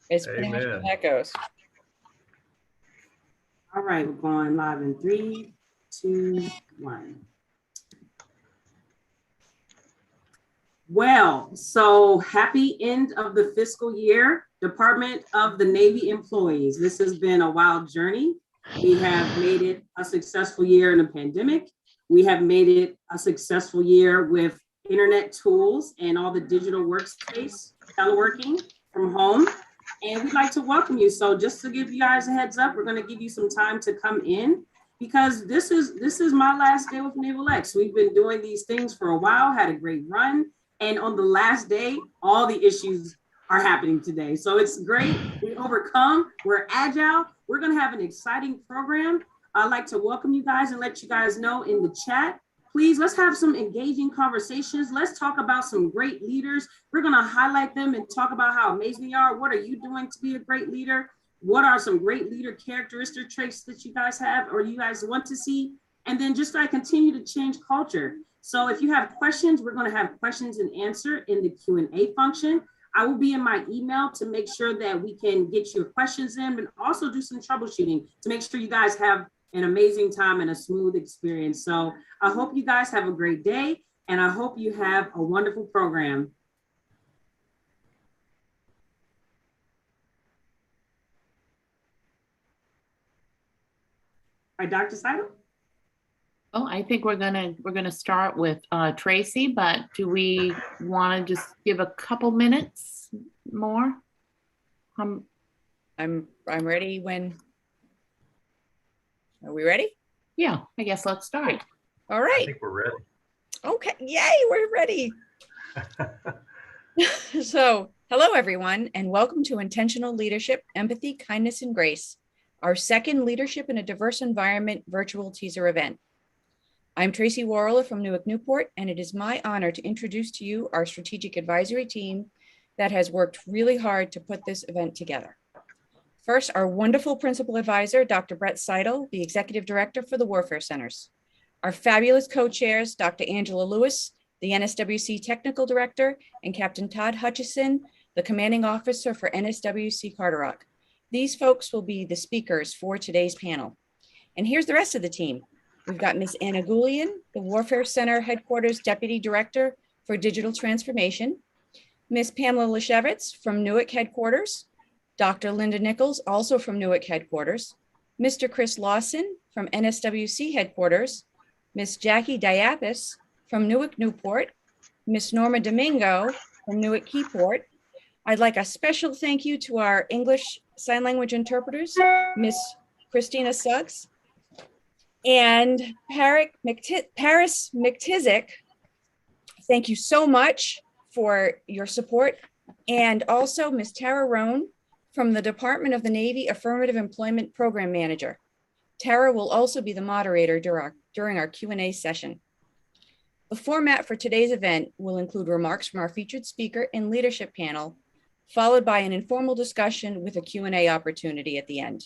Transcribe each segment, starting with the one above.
It's pretty much how that goes. All right, we're going live in 3, 2, 1. Well, so happy end of the fiscal year, Department of the Navy employees. This has been a wild journey. We have made it a successful year in a pandemic. We have made it a successful year with internet tools and all the digital workspace, teleworking from home. And we'd like to welcome you. So just to give you guys a heads up, we're going to give you some time to come in because this is my last day with Naval X. We've been doing these things for a while, had a great run. And on the last day, all the issues are happening today. So it's great. We overcome, we're agile. We're going to have an exciting program. I'd like to welcome you guys and let you guys know in the chat. Please, let's have some engaging conversations. Let's talk about some great leaders. We're going to highlight them and talk about how amazing they are. What are you doing to be a great leader? What are some great leader characteristic traits that you guys have or you guys want to see? And then just like continue to change culture. So if you have questions, we're going to have questions and answer in the Q&A function. I will be in my email to make sure that we can get your questions in, but also do some troubleshooting to make sure you guys have an amazing time and a smooth experience. So I hope you guys have a great day and I hope you have a wonderful program. All right, Dr. Seidel? Well, I think we're gonna start with Tracy, but do we want to just give a couple minutes more? I'm ready when. Are we ready? Yeah, I guess let's start. All right. I think we're ready. Okay, yay, we're ready. So, hello everyone, and welcome to Intentional Leadership, Empathy, Kindness, and Grace, our second Leadership in a Diverse Environment virtual teaser event. I'm Tracy Warler from Newark, Newport, and it is my honor to introduce to you our strategic advisory team that has worked really hard to put this event together. First, our wonderful principal advisor, Dr. Brett Seidel, the Executive Director for the Warfare Centers. Our fabulous co-chairs, Dr. Angela Lewis, the NSWC Technical Director, and Captain Todd Hutchison, the Commanding Officer for NSWC Carderock. These folks will be the speakers for today's panel. And here's the rest of the team. We've got Ms. Anna Goulian, the Warfare Center Headquarters Deputy Director for Digital Transformation, Ms. Pamela Leshevitz from Newark Headquarters, Dr. Linda Nichols, also from Newark Headquarters, Mr. Chris Lawson from NSWC Headquarters, Ms. Jackie Diapis from Newark Newport, Ms. Norma Domingo from Newark Keyport. I'd like a special thank you to our English Sign Language interpreters, Ms. Christina Suggs, and Paris McTizik. Thank you so much for your support. And also Ms. Tara Rohn from the Department of the Navy Affirmative Employment Program Manager. Tara will also be the moderator during our Q&A session. The format for today's event will include remarks from our featured speaker and leadership panel, followed by an informal discussion with a Q&A opportunity at the end.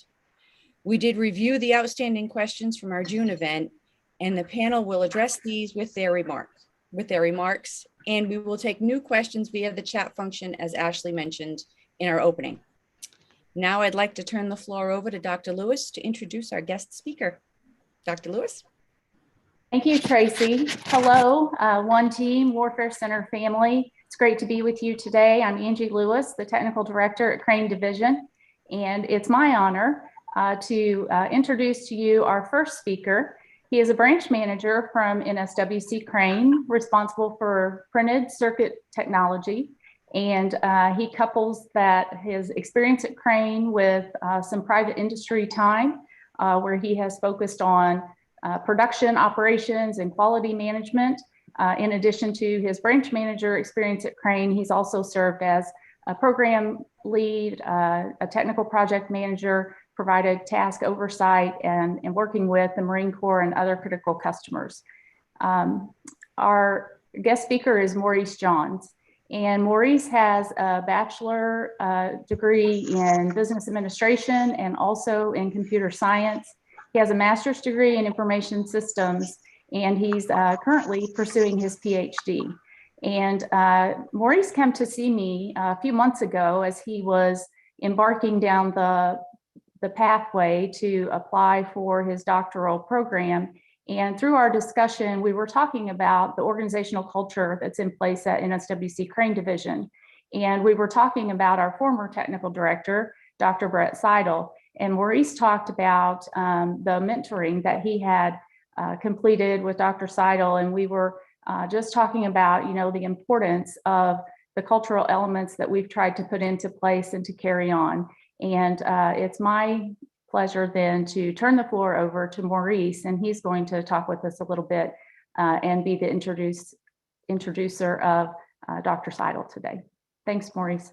We did review the outstanding questions from our June event, and the panel will address these with their remarks, and we will take new questions via the chat function, as Ashley mentioned in our opening. Now I'd like to turn the floor over to Dr. Lewis to introduce our guest speaker. Dr. Lewis. Thank you, Tracy. Hello, One Team Warfare Center family. It's great to be with you today. I'm Angie Lewis, the Technical Director at Crane Division, and it's my honor to introduce to you our first speaker. He is a branch manager from NSWC Crane, responsible for printed circuit technology. And he couples that his experience at Crane with some private industry time, where he has focused on production operations and quality management. In addition to his branch manager experience at Crane, he's also served as a program lead, a technical project manager, provided task oversight and working with the Marine Corps and other critical customers. Our guest speaker is Maurice Johns. And Maurice has a bachelor degree in business administration and also in computer science. He has a master's degree in information systems, and he's currently pursuing his PhD. And Maurice came to see me a few months ago as he was embarking down the pathway to apply for his doctoral program. And through our discussion, we were talking about the organizational culture that's in place at NSWC Crane Division. And we were talking about our former technical director, Dr. Brett Seidel. And Maurice talked about the mentoring that he had completed with Dr. Seidel. And we were just talking about, the importance of the cultural elements that we've tried to put into place and to carry on. And it's my pleasure then to turn the floor over to Maurice, and he's going to talk with us a little bit and be the introducer of Dr. Seidel today. Thanks, Maurice.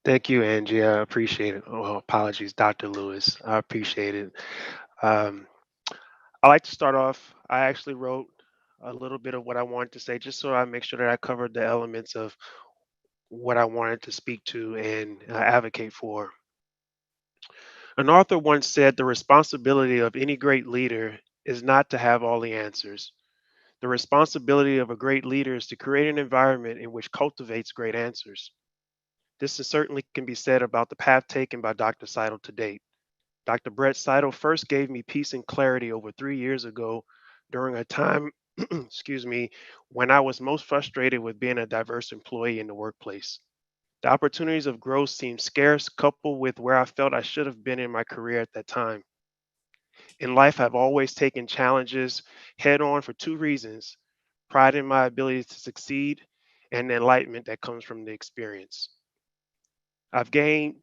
Thank you, Angie. I appreciate it. Oh, apologies, Dr. Lewis. I appreciate it. I like to start off. I actually wrote a little bit of what I wanted to say, just so I make sure that I covered the elements of what I wanted to speak to and advocate for. An author once said, "The responsibility of any great leader is not to have all the answers. The responsibility of a great leader is to create an environment in which cultivates great answers." This certainly can be said about the path taken by Dr. Seidel to date. Dr. Brett Seidel first gave me peace and clarity over 3 years ago during a time, excuse me, when I was most frustrated with being a diverse employee in the workplace. The opportunities of growth seemed scarce, coupled with where I felt I should have been in my career at that time. In life, I've always taken challenges head on for two reasons: pride in my ability to succeed and the enlightenment that comes from the experience. I've gained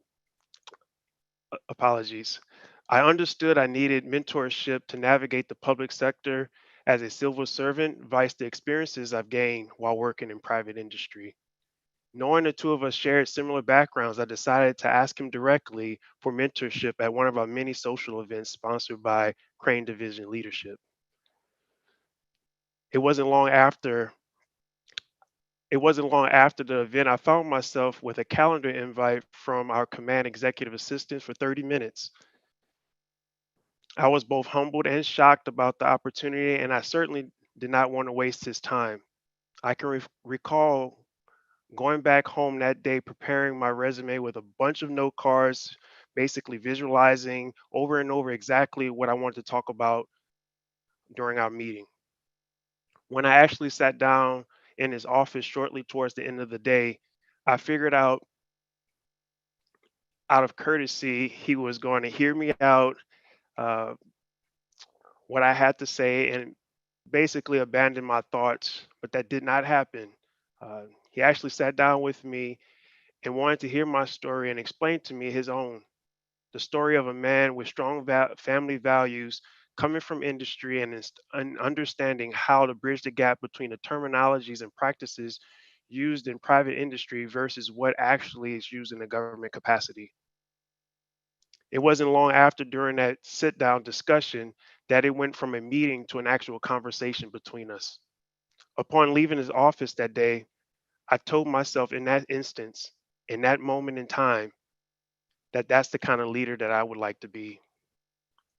apologies. I understood I needed mentorship to navigate the public sector as a civil servant, vice the experiences I've gained while working in private industry. Knowing the two of us shared similar backgrounds, I decided to ask him directly for mentorship at one of our many social events sponsored by Crane Division Leadership. It wasn't long after it wasn't long after the event I found myself with a calendar invite from our command executive assistant for 30 minutes. I was both humbled and shocked about the opportunity, and I certainly did not want to waste his time. I can recall going back home that day, preparing my resume with a bunch of note cards, basically visualizing over and over exactly what I wanted to talk about during our meeting. When I actually sat down in his office shortly towards the end of the day, I figured out of courtesy, he was going to hear me out, uh, what I had to say, and basically abandon my thoughts, but that did not happen. He actually sat down with me and wanted to hear my story and explain to me his own, the story of a man with strong family values coming from industry and understanding how to bridge the gap between the terminologies and practices used in private industry versus what actually is used in a government capacity. It wasn't long after during that sit down discussion that it went from a meeting to an actual conversation between us. Upon leaving his office that day, I told myself in that instance, in that moment in time, that that's the kind of leader that I would like to be.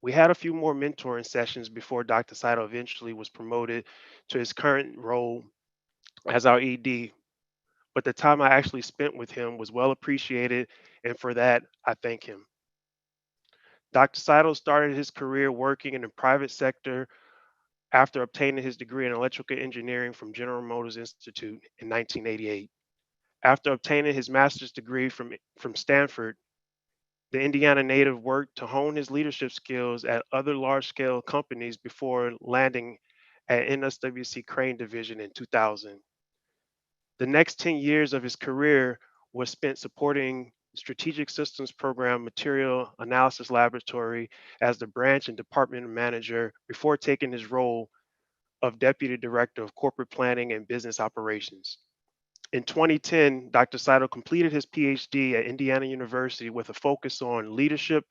We had a few more mentoring sessions before Dr. Saito eventually was promoted to his current role as our ED, but the time I actually spent with him was well appreciated, and for that, I thank him. Dr. Saito started his career working in the private sector after obtaining his degree in electrical engineering from General Motors Institute in 1988. After obtaining his master's degree from Stanford, the Indiana native worked to hone his leadership skills at other large scale companies before landing at NSWC Crane Division in 2000. The next 10 years of his career was spent supporting Strategic Systems Program Material Analysis Laboratory as the branch and department manager before taking his role of Deputy Director of Corporate Planning and Business Operations. In 2010, Dr. Seidel completed his PhD at Indiana University with a focus on leadership,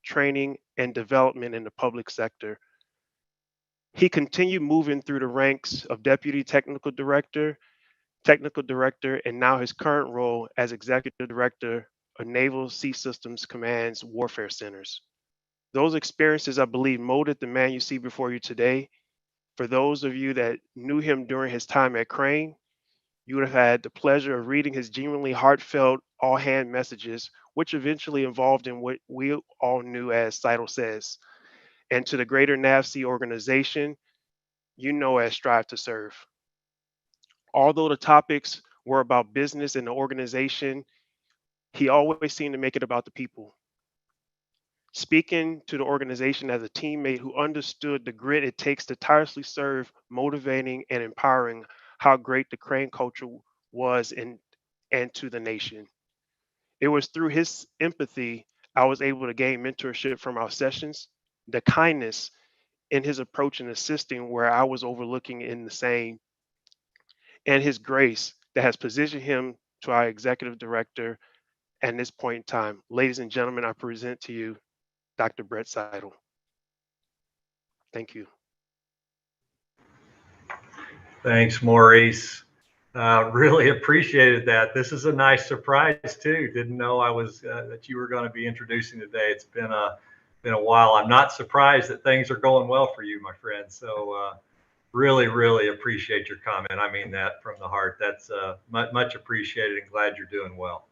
training, and development in the public sector. He continued moving through the ranks of Deputy Technical Director, and now his current role as Executive Director of Naval Sea Systems Command's Warfare Centers. Those experiences, I believe, molded the man you see before you today. For those of you that knew him during his time at Crane, you would have had the pleasure of reading his genuinely heartfelt all hand messages, which eventually evolved in what we all knew as Seidel Says. And to the greater NAVC organization, you know as Strive to Serve. Although the topics were about business and the organization, he always seemed to make it about the people. Speaking to the organization as a teammate who understood the grit it takes to tirelessly serve, motivating and empowering how great the Crane culture was in and to the nation. It was through his empathy I was able to gain mentorship from our sessions, the kindness in his approach in assisting where I was overlooking in the same, and his grace that has positioned him to our executive director at this point in time. Ladies and gentlemen, I present to you Dr. Brett Seidel. Thank you. Thanks, Maurice. Really appreciated that. This is a nice surprise too. Didn't know I was that you were going to be introducing today. It's been a while. I'm not surprised that things are going well for you, my friend. So really appreciate your comment. I mean that from the heart. That's much appreciated and glad you're doing well.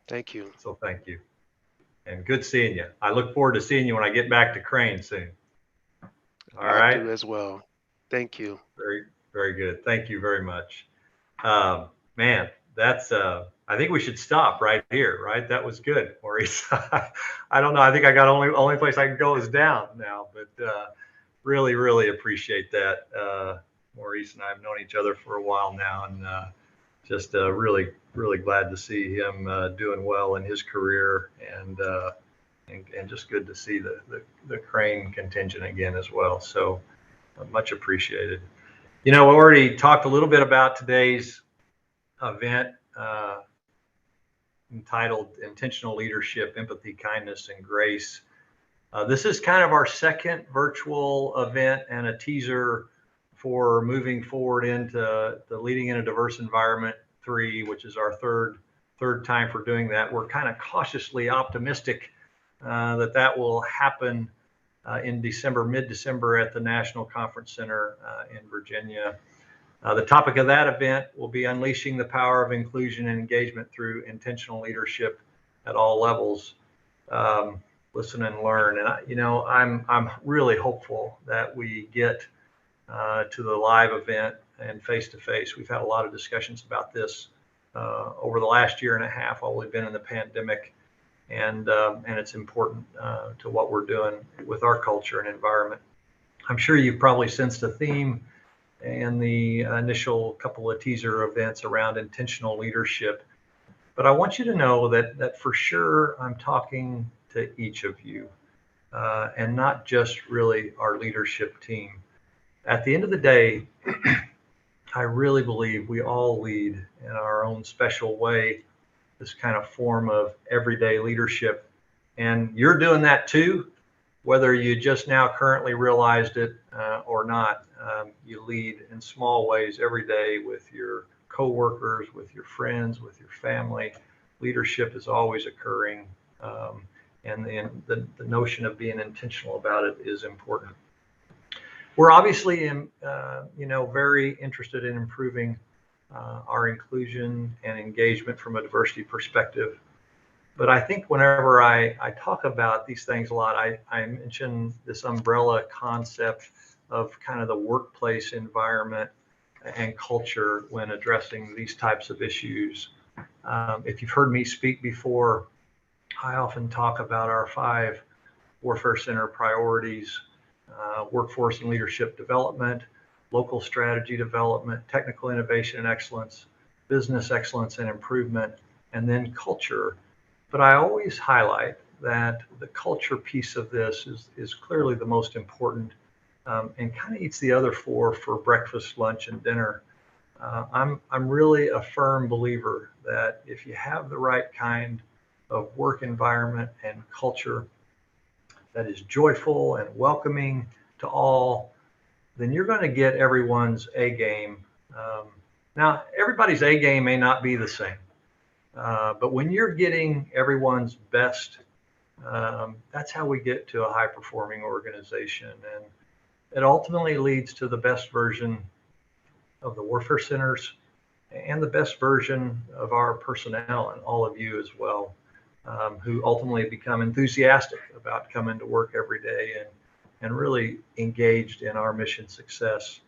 Thank you. So thank you. And good seeing you. I look forward to seeing you when I get back to Crane soon. All right. I do as well. Thank you. Very good. Thank you very much. Man, that's I think we should stop right here, right? That was good, Maurice. I don't know. I think I got only place I can go is down now, but really appreciate that. Maurice and I have known each other for a while now, and just really glad to see him doing well in his career, and just good to see the Crane contingent again as well. So much appreciated. You know, we already talked a little bit about today's event entitled Intentional Leadership, Empathy, Kindness, and Grace. This is kind of our second virtual event and a teaser for moving forward into the Leading in a Diverse Environment 3, which is our third time for doing that. We're kind of cautiously optimistic that will happen in December, mid-December at the National Conference Center in Virginia. The topic of that event will be unleashing the power of inclusion and engagement through intentional leadership at all levels. Listen and learn. And I'm really hopeful that we get to the live event and face-to-face. We've had a lot of discussions about this over the last year and a half while we've been in the pandemic. And it's important to what we're doing with our culture and environment. I'm sure you've probably sensed a theme in the initial couple of teaser events around intentional leadership. But I want you to know that for sure I'm talking to each of you and not just really our leadership team. At the end of the day, I really believe we all lead in our own special way, this kind of form of everyday leadership. And you're doing that too, whether you just now currently realized it or not. You lead in small ways every day with your coworkers, with your friends, with your family. Leadership is always occurring. And the notion of being intentional about it is important. We're obviously very interested in improving our inclusion and engagement from a diversity perspective. But I think whenever I talk about these things a lot, I mention this umbrella concept of kind of the workplace environment and culture when addressing these types of issues. If you've heard me speak before, I often talk about our 5 Warfare Center priorities: workforce and leadership development, local strategy development, technical innovation and excellence, business excellence and improvement, and then culture. But I always highlight that the culture piece of this is clearly the most important and kind of eats the other 4 for breakfast, lunch, and dinner. I'm really a firm believer that if you have the right kind of work environment and culture that is joyful and welcoming to all, then you're going to get everyone's A game. Now, everybody's A game may not be the same, but when you're getting everyone's best, that's how we get to a high-performing organization. And it ultimately leads to the best version of the Warfare Centers and the best version of our personnel and all of you as well, who ultimately become enthusiastic about coming to work every day and really engaged in our mission success.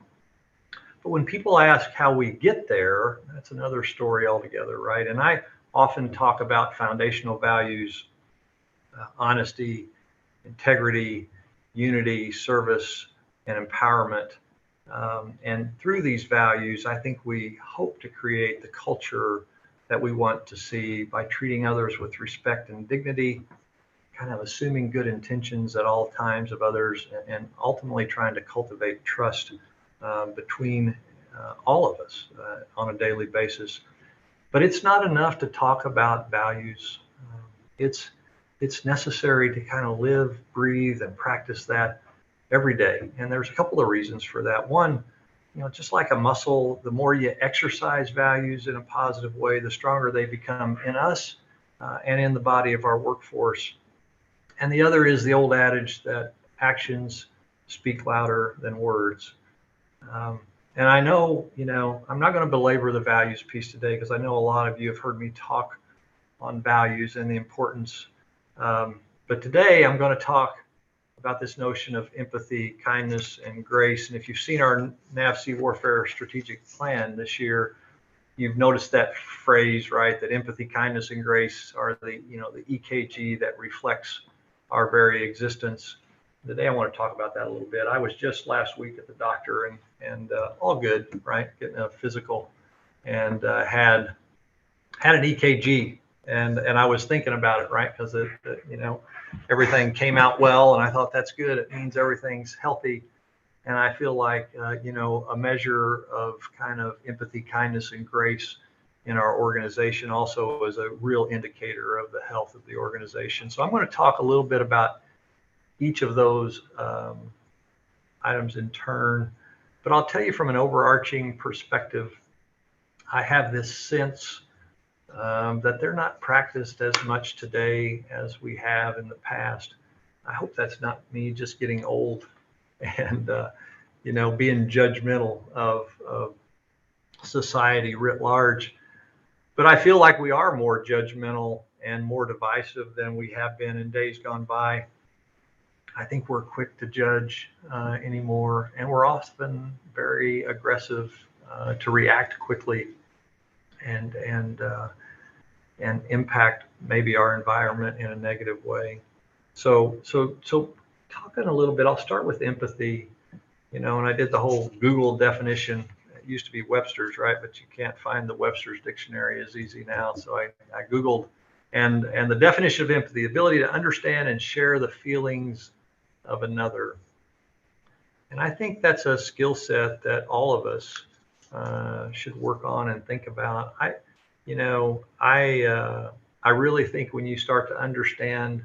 But when people ask how we get there, that's another story altogether, right? And I often talk about foundational values, honesty, integrity, unity, service, and empowerment. And through these values, I think we hope to create the culture that we want to see by treating others with respect and dignity, kind of assuming good intentions at all times of others, and ultimately trying to cultivate trust between all of us on a daily basis. But it's not enough to talk about values. It's necessary to kind of live, breathe, and practice that every day. And there's a couple of reasons for that. One, just like a muscle, the more you exercise values in a positive way, the stronger they become in us and in the body of our workforce. And the other is the old adage that actions speak louder than words. And I know, I'm not going to belabor the values piece today because I know a lot of you have heard me talk on values and the importance. But today I'm going to talk about this notion of empathy, kindness, and grace. And if you've seen our NAVC Warfare Strategic Plan this year, you've noticed that phrase, right? That empathy, kindness, and grace are the EKG that reflects our very existence. Today I want to talk about that a little bit. I was just last week at the doctor and all good, right? Getting a physical and had an EKG. And I was thinking about it, right? Because everything came out well, and I thought that's good. It means everything's healthy. And I feel like, a measure of kind of empathy, kindness, and grace in our organization also is a real indicator of the health of the organization. So I'm going to talk a little bit about each of those items in turn. But I'll tell you from an overarching perspective, I have this sense that they're not practiced as much today as we have in the past. I hope that's not me just getting old and, being judgmental of society writ large. But I feel like we are more judgmental and more divisive than we have been in days gone by. I think we're quick to judge anymore, and we're often very aggressive to react quickly and impact maybe our environment in a negative way. So talking a little bit, I'll start with empathy, and I did the whole Google definition. It used to be Webster's, right? But you can't find the Webster's dictionary as easy now. So I Googled, and the definition of empathy, the ability to understand and share the feelings of another. And I think that's a skill set that all of us should work on and think about. I really think when you start to understand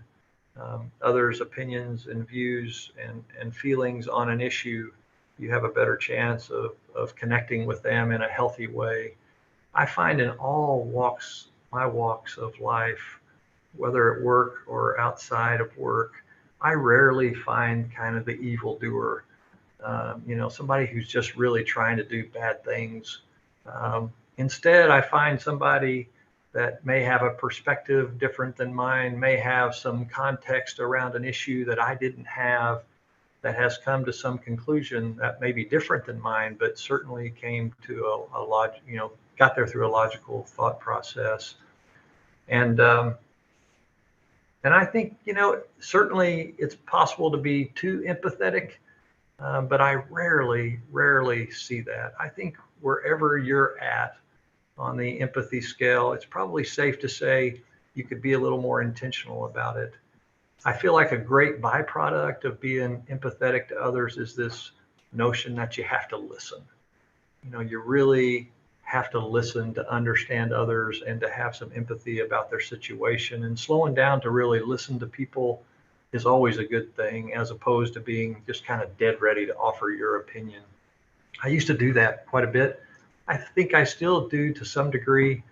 others' opinions and views and feelings on an issue, you have a better chance of connecting with them in a healthy way. I find in all my walks of life, whether at work or outside of work, I rarely find kind of the evildoer, somebody who's just really trying to do bad things. Instead, I find somebody that may have a perspective different than mine, may have some context around an issue that I didn't have, that has come to some conclusion that may be different than mine, but certainly came to got there through a logical thought process. And I think, certainly it's possible to be too empathetic, but I rarely see that. I think wherever you're at on the empathy scale, it's probably safe to say you could be a little more intentional about it. I feel like a great byproduct of being empathetic to others is this notion that you have to listen. You really have to listen to understand others and to have some empathy about their situation. And slowing down to really listen to people is always a good thing, as opposed to being just kind of dead ready to offer your opinion. I used to do that quite a bit. I think I still do to some degree.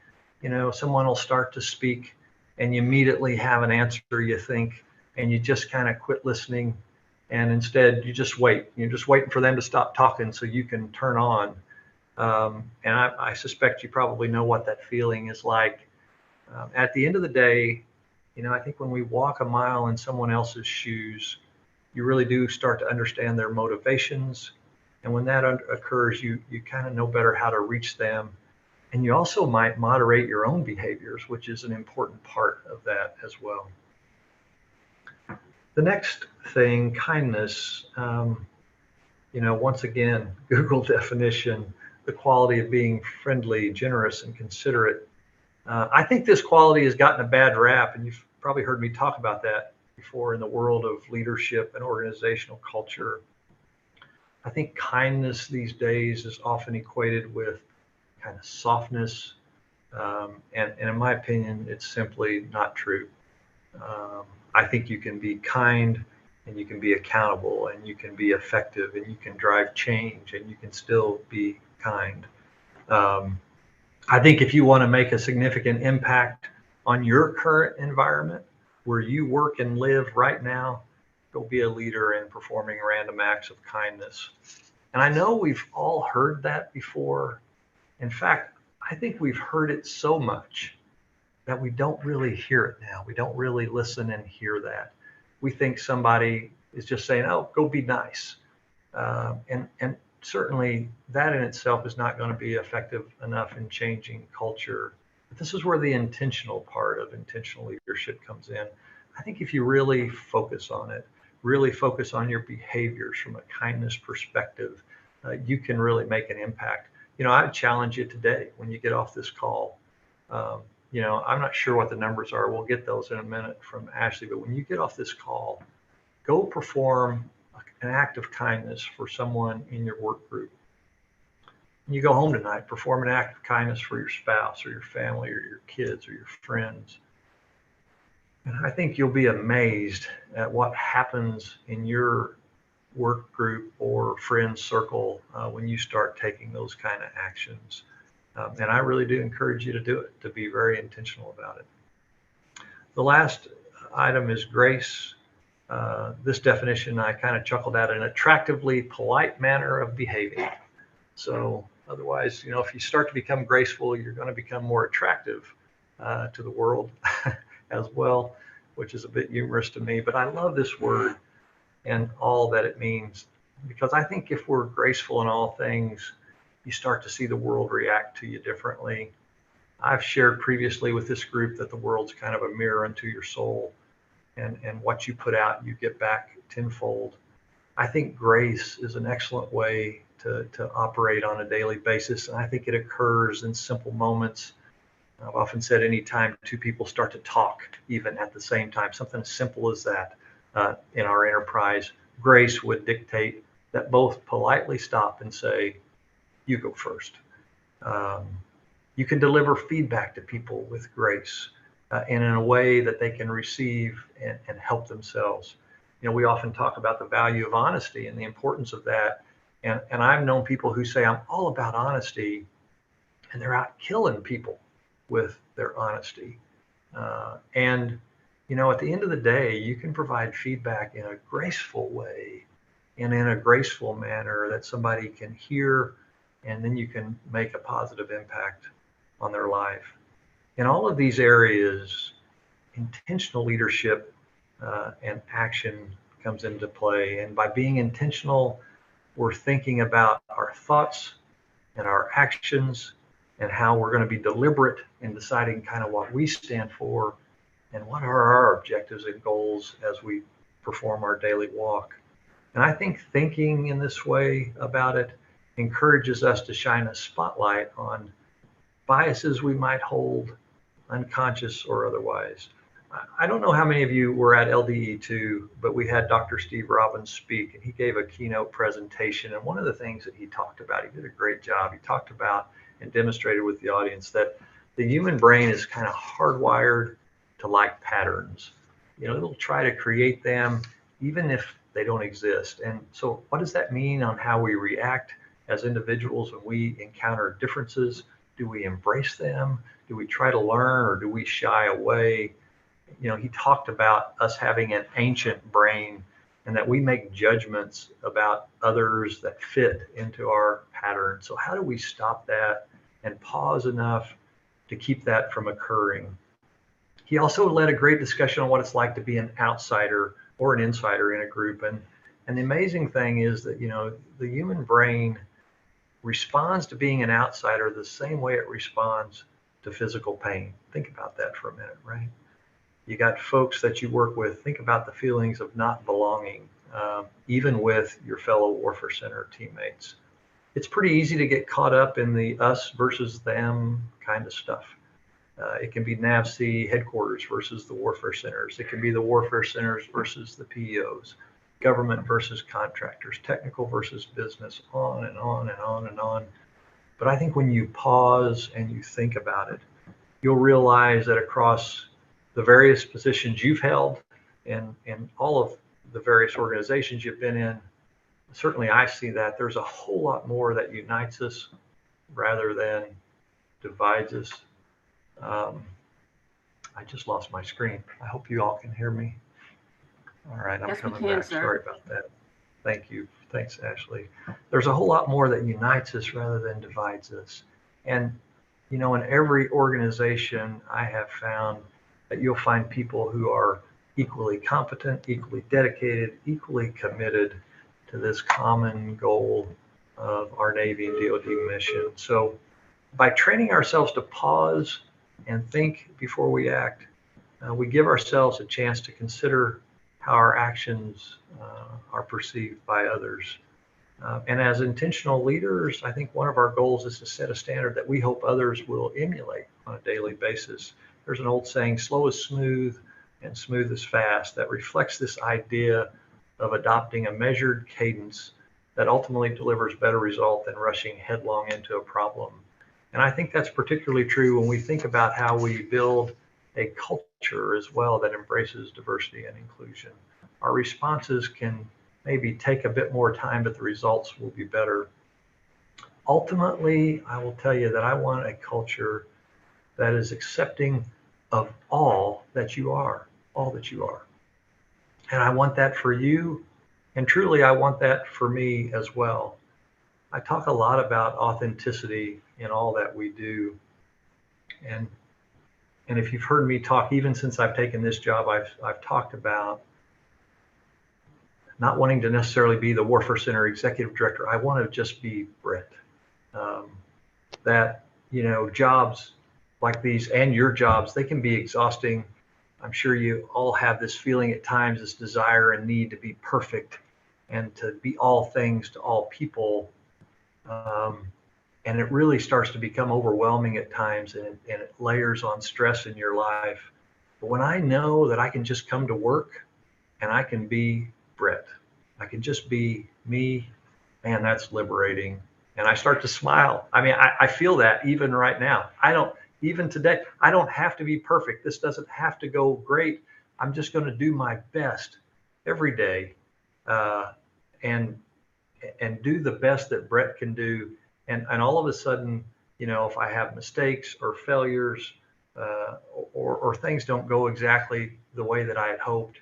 Someone will start to speak and you immediately have an answer, you think, and you just kind of quit listening. And instead you just wait. You're just waiting for them to stop talking so you can turn on. And I suspect you probably know what that feeling is like. At the end of the day, I think when we walk a mile in someone else's shoes, you really do start to understand their motivations. And when that occurs, you kind of know better how to reach them. And you also might moderate your own behaviors, which is an important part of that as well. The next thing, kindness, once again, Google definition, the quality of being friendly, generous, and considerate. I think this quality has gotten a bad rap, and you've probably heard me talk about that before in the world of leadership and organizational culture. I think kindness these days is often equated with kind of softness, and in my opinion, it's simply not true. I think you can be kind, and you can be accountable, and you can be effective, and you can drive change, and you can still be kind. I think if you want to make a significant impact on your current environment where you work and live right now, go be a leader in performing random acts of kindness. And I know we've all heard that before. In fact, I think we've heard it so much that we don't really hear it now. We don't really listen and hear that. We think somebody is just saying, oh, go be nice. And certainly that in itself is not going to be effective enough in changing culture. But this is where the intentional part of intentional leadership comes in. I think if you really focus on it, really focus on your behaviors from a kindness perspective, you can really make an impact. I challenge you today when you get off this call. I'm not sure what the numbers are. We'll get those in a minute from Ashley. But when you get off this call, go perform an act of kindness for someone in your work group. When you go home tonight, perform an act of kindness for your spouse or your family or your kids or your friends. And I think you'll be amazed at what happens in your work group or friend circle when you start taking those kind of actions. And I really do encourage you to do it, to be very intentional about it. The last item is grace. This definition I kind of chuckled at, an attractively polite manner of behaving. So otherwise, if you start to become graceful, you're going to become more attractive to the world as well, which is a bit humorous to me. But I love this word and all that it means, because I think if we're graceful in all things, you start to see the world react to you differently. I've shared previously with this group that the world's kind of a mirror unto your soul, and what you put out, you get back tenfold. I think grace is an excellent way to operate on a daily basis, and I think it occurs in simple moments. I've often said anytime two people start to talk, even at the same time, something as simple as that in our enterprise, grace would dictate that both politely stop and say, you go first. You can deliver feedback to people with grace and in a way that they can receive and help themselves. We often talk about the value of honesty and the importance of that. And I've known people who say, I'm all about honesty, and they're out killing people with their honesty. And at the end of the day, you can provide feedback in a graceful way and in a graceful manner that somebody can hear, and then you can make a positive impact on their life. In all of these areas, intentional leadership and action comes into play. And by being intentional, we're thinking about our thoughts and our actions and how we're going to be deliberate in deciding kind of what we stand for and what are our objectives and goals as we perform our daily walk. And I think thinking in this way about it encourages us to shine a spotlight on biases we might hold, unconscious or otherwise. I don't know how many of you were at LDE2, but we had Dr. Steve Robbins speak, and he gave a keynote presentation. And one of the things that he talked about, he did a great job. He talked about and demonstrated with the audience that the human brain is kind of hardwired to like patterns. It'll try to create them even if they don't exist. And so what does that mean on how we react as individuals when we encounter differences? Do we embrace them? Do we try to learn, or do we shy away? He talked about us having an ancient brain and that we make judgments about others that fit into our pattern. So how do we stop that and pause enough to keep that from occurring? He also led a great discussion on what it's like to be an outsider or an insider in a group. And the amazing thing is that, you know, the human brain responds to being an outsider the same way it responds to physical pain. Think about that for a minute, right? You got folks that you work with, think about the feelings of not belonging, even with your fellow Warfare Center teammates. It's pretty easy to get caught up in the us versus them kind of stuff. It can be NAVC headquarters versus the Warfare Centers. It can be the Warfare Centers versus the PEOs, government versus contractors, technical versus business, on and on and on and on. But I think when you pause and you think about it, you'll realize that across the various positions you've held and all of the various organizations you've been in, certainly I see that there's a whole lot more that unites us rather than divides us. I just lost my screen. I hope you all can hear me. All right, I'm coming back. Sir. Sorry about that. Thank you. Thanks, Ashley. There's a whole lot more that unites us rather than divides us. And, you know, in every organization, I have found that you'll find people who are equally competent, equally dedicated, equally committed to this common goal of our Navy and DoD mission. So by training ourselves to pause and think before we act, we give ourselves a chance to consider how our actions are perceived by others. And as intentional leaders, I think one of our goals is to set a standard that we hope others will emulate on a daily basis. There's an old saying, slow is smooth and smooth is fast, that reflects this idea of adopting a measured cadence that ultimately delivers better result than rushing headlong into a problem. And I think that's particularly true when we think about how we build a culture as well that embraces diversity and inclusion. Our responses can maybe take a bit more time, but the results will be better. Ultimately, I will tell you that I want a culture that is accepting of all that you are, all that you are. And I want that for you. And truly, I want that for me as well. I talk a lot about authenticity in all that we do. And if you've heard me talk, even since I've taken this job, I've talked about not wanting to necessarily be the Warfare Center Executive Director. I want to just be Brett. That, you know, jobs like these and your jobs, they can be exhausting. I'm sure you all have this feeling at times, this desire and need to be perfect and to be all things to all people. And it really starts to become overwhelming at times, and it layers on stress in your life. But when I know that I can just come to work and I can be Brett, I can just be me, man, that's liberating. And I start to smile. I mean, I feel that even right now. Even today, I don't have to be perfect. This doesn't have to go great. I'm just going to do my best every day and do the best that Brett can do. And all of a sudden, you know, if I have mistakes or failures or things don't go exactly the way that I had hoped,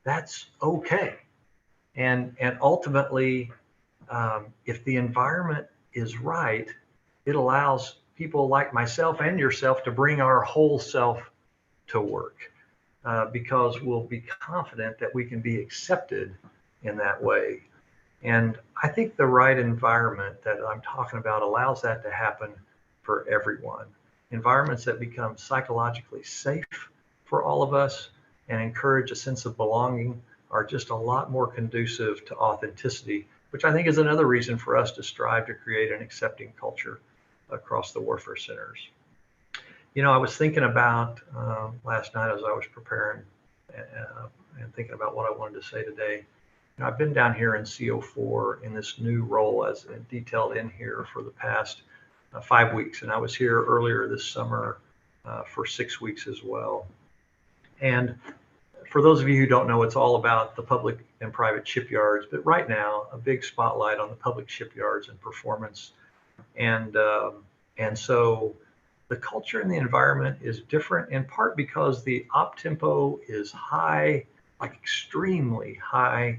that's okay. And ultimately, if the environment is right, it allows people like myself and yourself to bring our whole self to work because we'll be confident that we can be accepted in that way. And I think the right environment that I'm talking about allows that to happen for everyone. Environments that become psychologically safe for all of us and encourage a sense of belonging are just a lot more conducive to authenticity, which I think is another reason for us to strive to create an accepting culture across the Warfare Centers. You know, I was thinking about last night as I was preparing and thinking about what I wanted to say today. You know, I've been down here in CO4 in this new role as detailed in here for the past 5 weeks. And I was here earlier this summer for 6 weeks as well. And for those of you who don't know, it's all about the public and private shipyards. But right now, a big spotlight on the public shipyards and performance. And so the culture and the environment is different in part because the op tempo is high, like extremely high.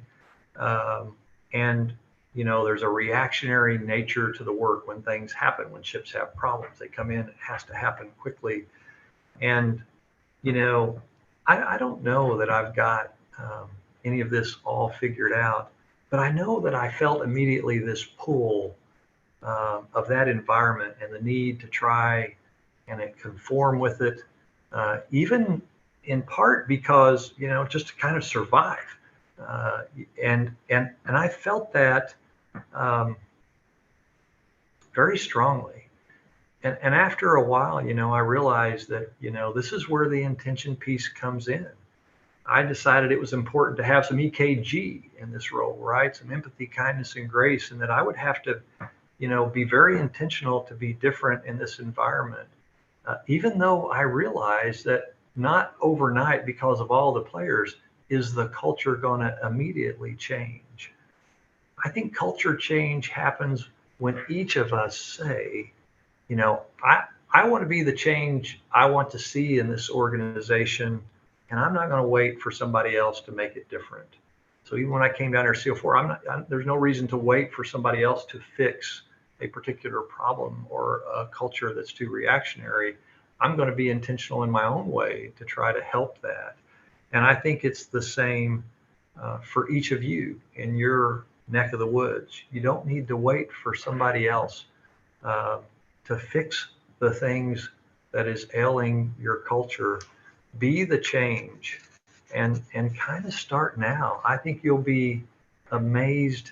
And, there's a reactionary nature to the work when things happen, when ships have problems. They come in, it has to happen quickly. And, I don't know that I've got any of this all figured out, but I know that I felt immediately this pull of that environment and the need to try and conform with it, even in part because, just to kind of survive. And I felt that very strongly. And after a while, I realized that, this is where the intention piece comes in. I decided it was important to have some EKG in this role, right? Some empathy, kindness, and grace, and that I would have to, be very intentional to be different in this environment, even though I realized that not overnight, because of all the players, is the culture going to immediately change. I think culture change happens when each of us say, I want to be the change I want to see in this organization, and I'm not going to wait for somebody else to make it different. So even when I came down here to CO4, there's no reason to wait for somebody else to fix a particular problem or a culture that's too reactionary. I'm going to be intentional in my own way to try to help that. And I think it's the same for each of you in your neck of the woods. You don't need to wait for somebody else to fix the things that is ailing your culture. Be the change and kind of start now. I think you'll be amazed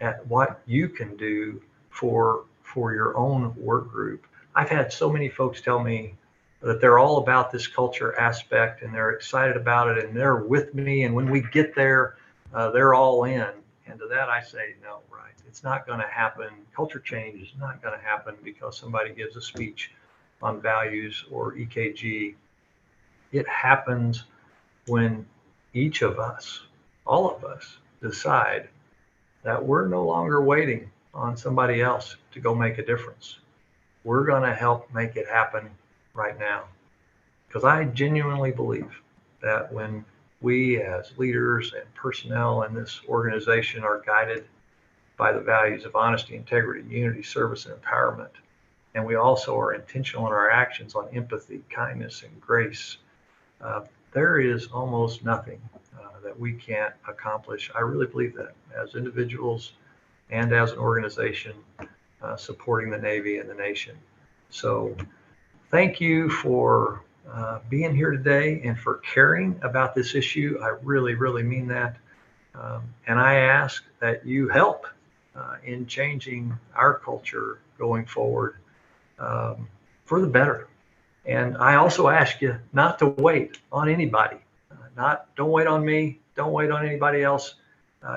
at what you can do for your own work group. I've had so many folks tell me that they're all about this culture aspect and they're excited about it and they're with me. And when we get there, they're all in. And to that, I say, no, right. It's not going to happen. Culture change is not going to happen because somebody gives a speech on values or EKG. It happens when each of us, all of us, decide that we're no longer waiting on somebody else to go make a difference. We're going to help make it happen right now. Because I genuinely believe that when we as leaders and personnel in this organization are guided by the values of honesty, integrity, unity, service, and empowerment, and we also are intentional in our actions on empathy, kindness, and grace, there is almost nothing that we can't accomplish. I really believe that as individuals and as an organization supporting the Navy and the nation. So thank you for being here today and for caring about this issue. I really, really mean that. And I ask that you help in changing our culture going forward for the better. And I also ask you not to wait on anybody. Don't wait on me. Don't wait on anybody else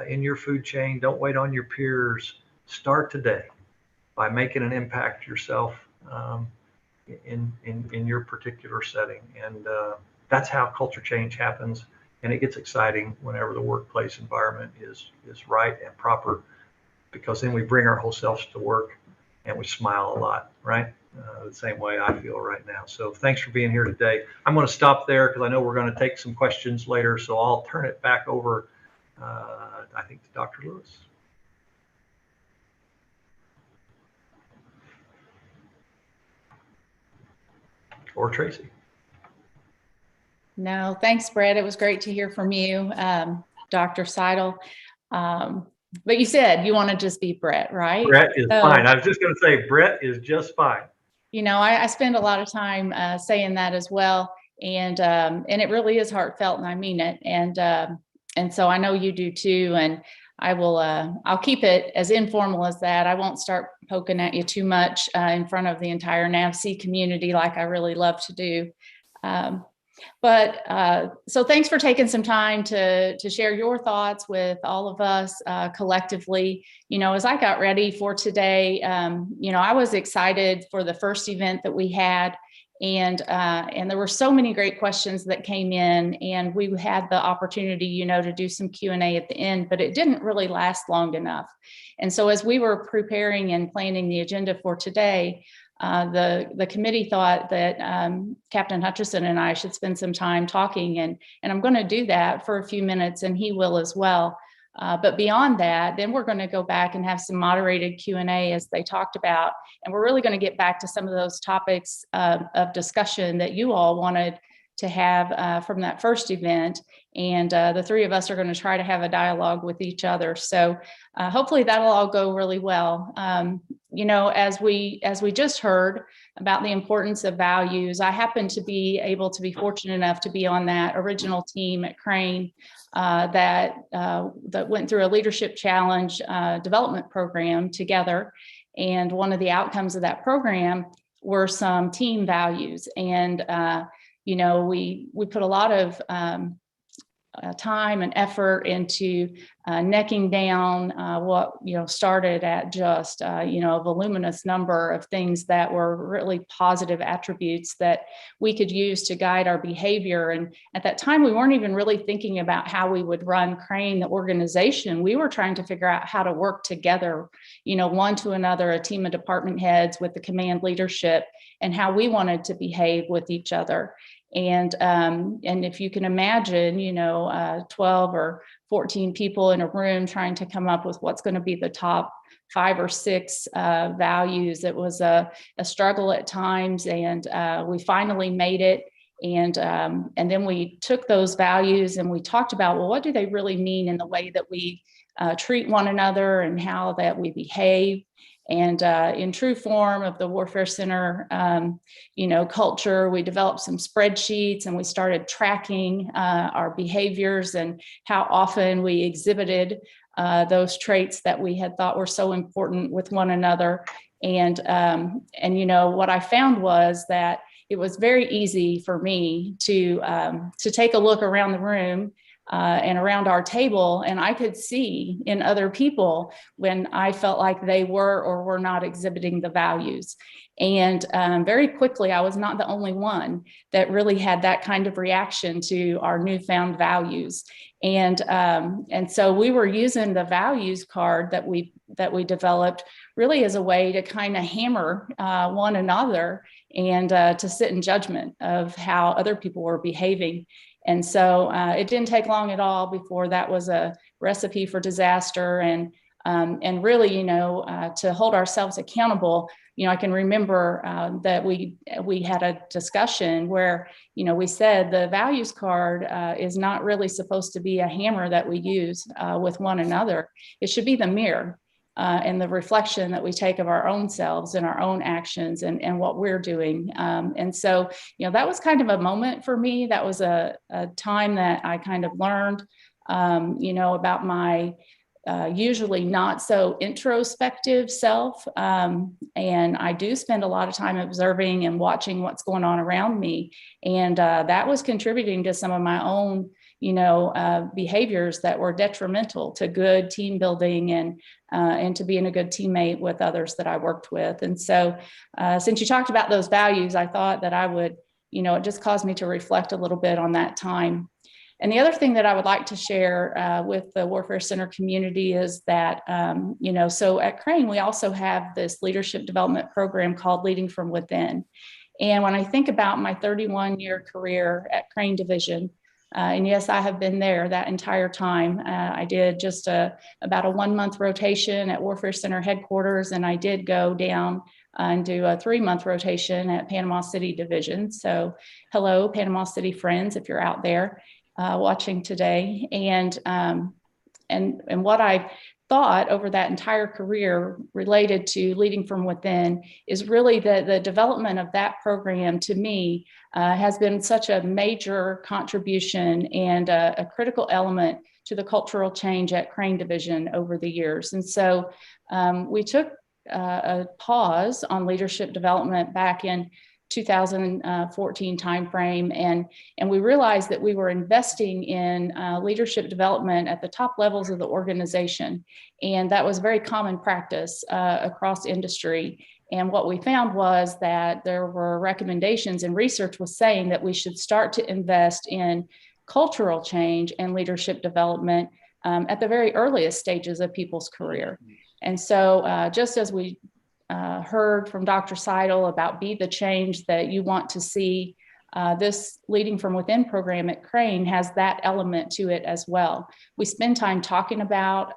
in your food chain. Don't wait on your peers. Start today by making an impact yourself in your particular setting. And that's how culture change happens. And it gets exciting whenever the workplace environment is right and proper, because then we bring our whole selves to work and we smile a lot, right? The same way I feel right now. So thanks for being here today. I'm going to stop there because I know we're going to take some questions later. So I'll turn it back over, I think, to Dr. Lewis. Or Tracy. No, thanks, Brett. It was great to hear from you, Dr. Seidel. But you said you want to just be Brett, right? Brett is fine. I was just going to say Brett is just fine. I spend a lot of time saying that as well, and it really is heartfelt, and I mean it, and so I know you do too. And I will, I'll keep it as informal as that. I won't start poking at you too much in front of the entire NAVC community like I really love to do. So thanks for taking some time to share your thoughts with all of us collectively. As I got ready for today, I was excited for the first event that we had, and there were so many great questions that came in, and we had the opportunity, to do some Q&A at the end, but it didn't really last long enough. And so as we were preparing and planning the agenda for today, the committee thought that Captain Hutchison and I should spend some time talking, and I'm going to do that for a few minutes, and he will as well. But beyond that, then we're going to go back and have some moderated Q&A as they talked about. And we're really going to get back to some of those topics of discussion that you all wanted to have from that first event. And the three of us are going to try to have a dialogue with each other. So hopefully that'll all go really well. As we just heard about the importance of values, I happen to be able to be fortunate enough to be on that original team at Crane that went through a leadership challenge development program together. And one of the outcomes of that program were some team values. And we put a lot of time and effort into necking down what started at just a voluminous number of things that were really positive attributes that we could use to guide our behavior. And at that time, we weren't even really thinking about how we would run Crane, the organization. We were trying to figure out how to work together, one to another, a team of department heads with the command leadership, and how we wanted to behave with each other. And if you can imagine, 12 or 14 people in a room trying to come up with what's going to be the top 5 or 6 values, it was a struggle at times, and we finally made it. And then we took those values and we talked about, well, what do they really mean in the way that we treat one another and how that we behave? And in true form of the Warfare Center, culture, we developed some spreadsheets and we started tracking our behaviors and how often we exhibited those traits that we had thought were so important with one another. And what I found was that it was very easy for me to take a look around the room and around our table, and I could see in other people when I felt like they were or were not exhibiting the values. And very quickly, I was not the only one that really had that kind of reaction to our newfound values. And so we were using the values card that we developed really as a way to kind of hammer one another and to sit in judgment of how other people were behaving. And so it didn't take long at all before that was a recipe for disaster. And really, to hold ourselves accountable, I can remember that we had a discussion where, we said the values card is not really supposed to be a hammer that we use with one another. It should be the mirror and the reflection that we take of our own selves and our own actions and what we're doing. And so, that was kind of a moment for me. That was a time that I kind of learned, about my usually not so introspective self. And I do spend a lot of time observing and watching what's going on around me. And that was contributing to some of my own behaviors that were detrimental to good team building and to being a good teammate with others that I worked with. And so since you talked about those values, I thought that I would, it just caused me to reflect a little bit on that time. And the other thing that I would like to share with the Warfare Center community is that, so at Crane, we also have this leadership development program called Leading from Within. And when I think about my 31-year career at Crane Division, and yes, I have been there that entire time. I did just about a 1-month rotation at Warfare Center headquarters, and I did go down and do a 3-month rotation at Panama City Division. So hello, Panama City friends, if you're out there watching today. And what I thought over that entire career related to Leading from Within is really the development of that program to me has been such a major contribution and a critical element to the cultural change at Crane Division over the years. And so we took a pause on leadership development back in 2014 timeframe, and we realized that we were investing in leadership development at the top levels of the organization, and that was very common practice across industry. And what we found was that there were recommendations, and research was saying that we should start to invest in cultural change and leadership development at the very earliest stages of people's career. And so just as we heard from Dr. Seidel about be the change that you want to see This Leading from Within program at Crane has that element to it as well. We spend time talking about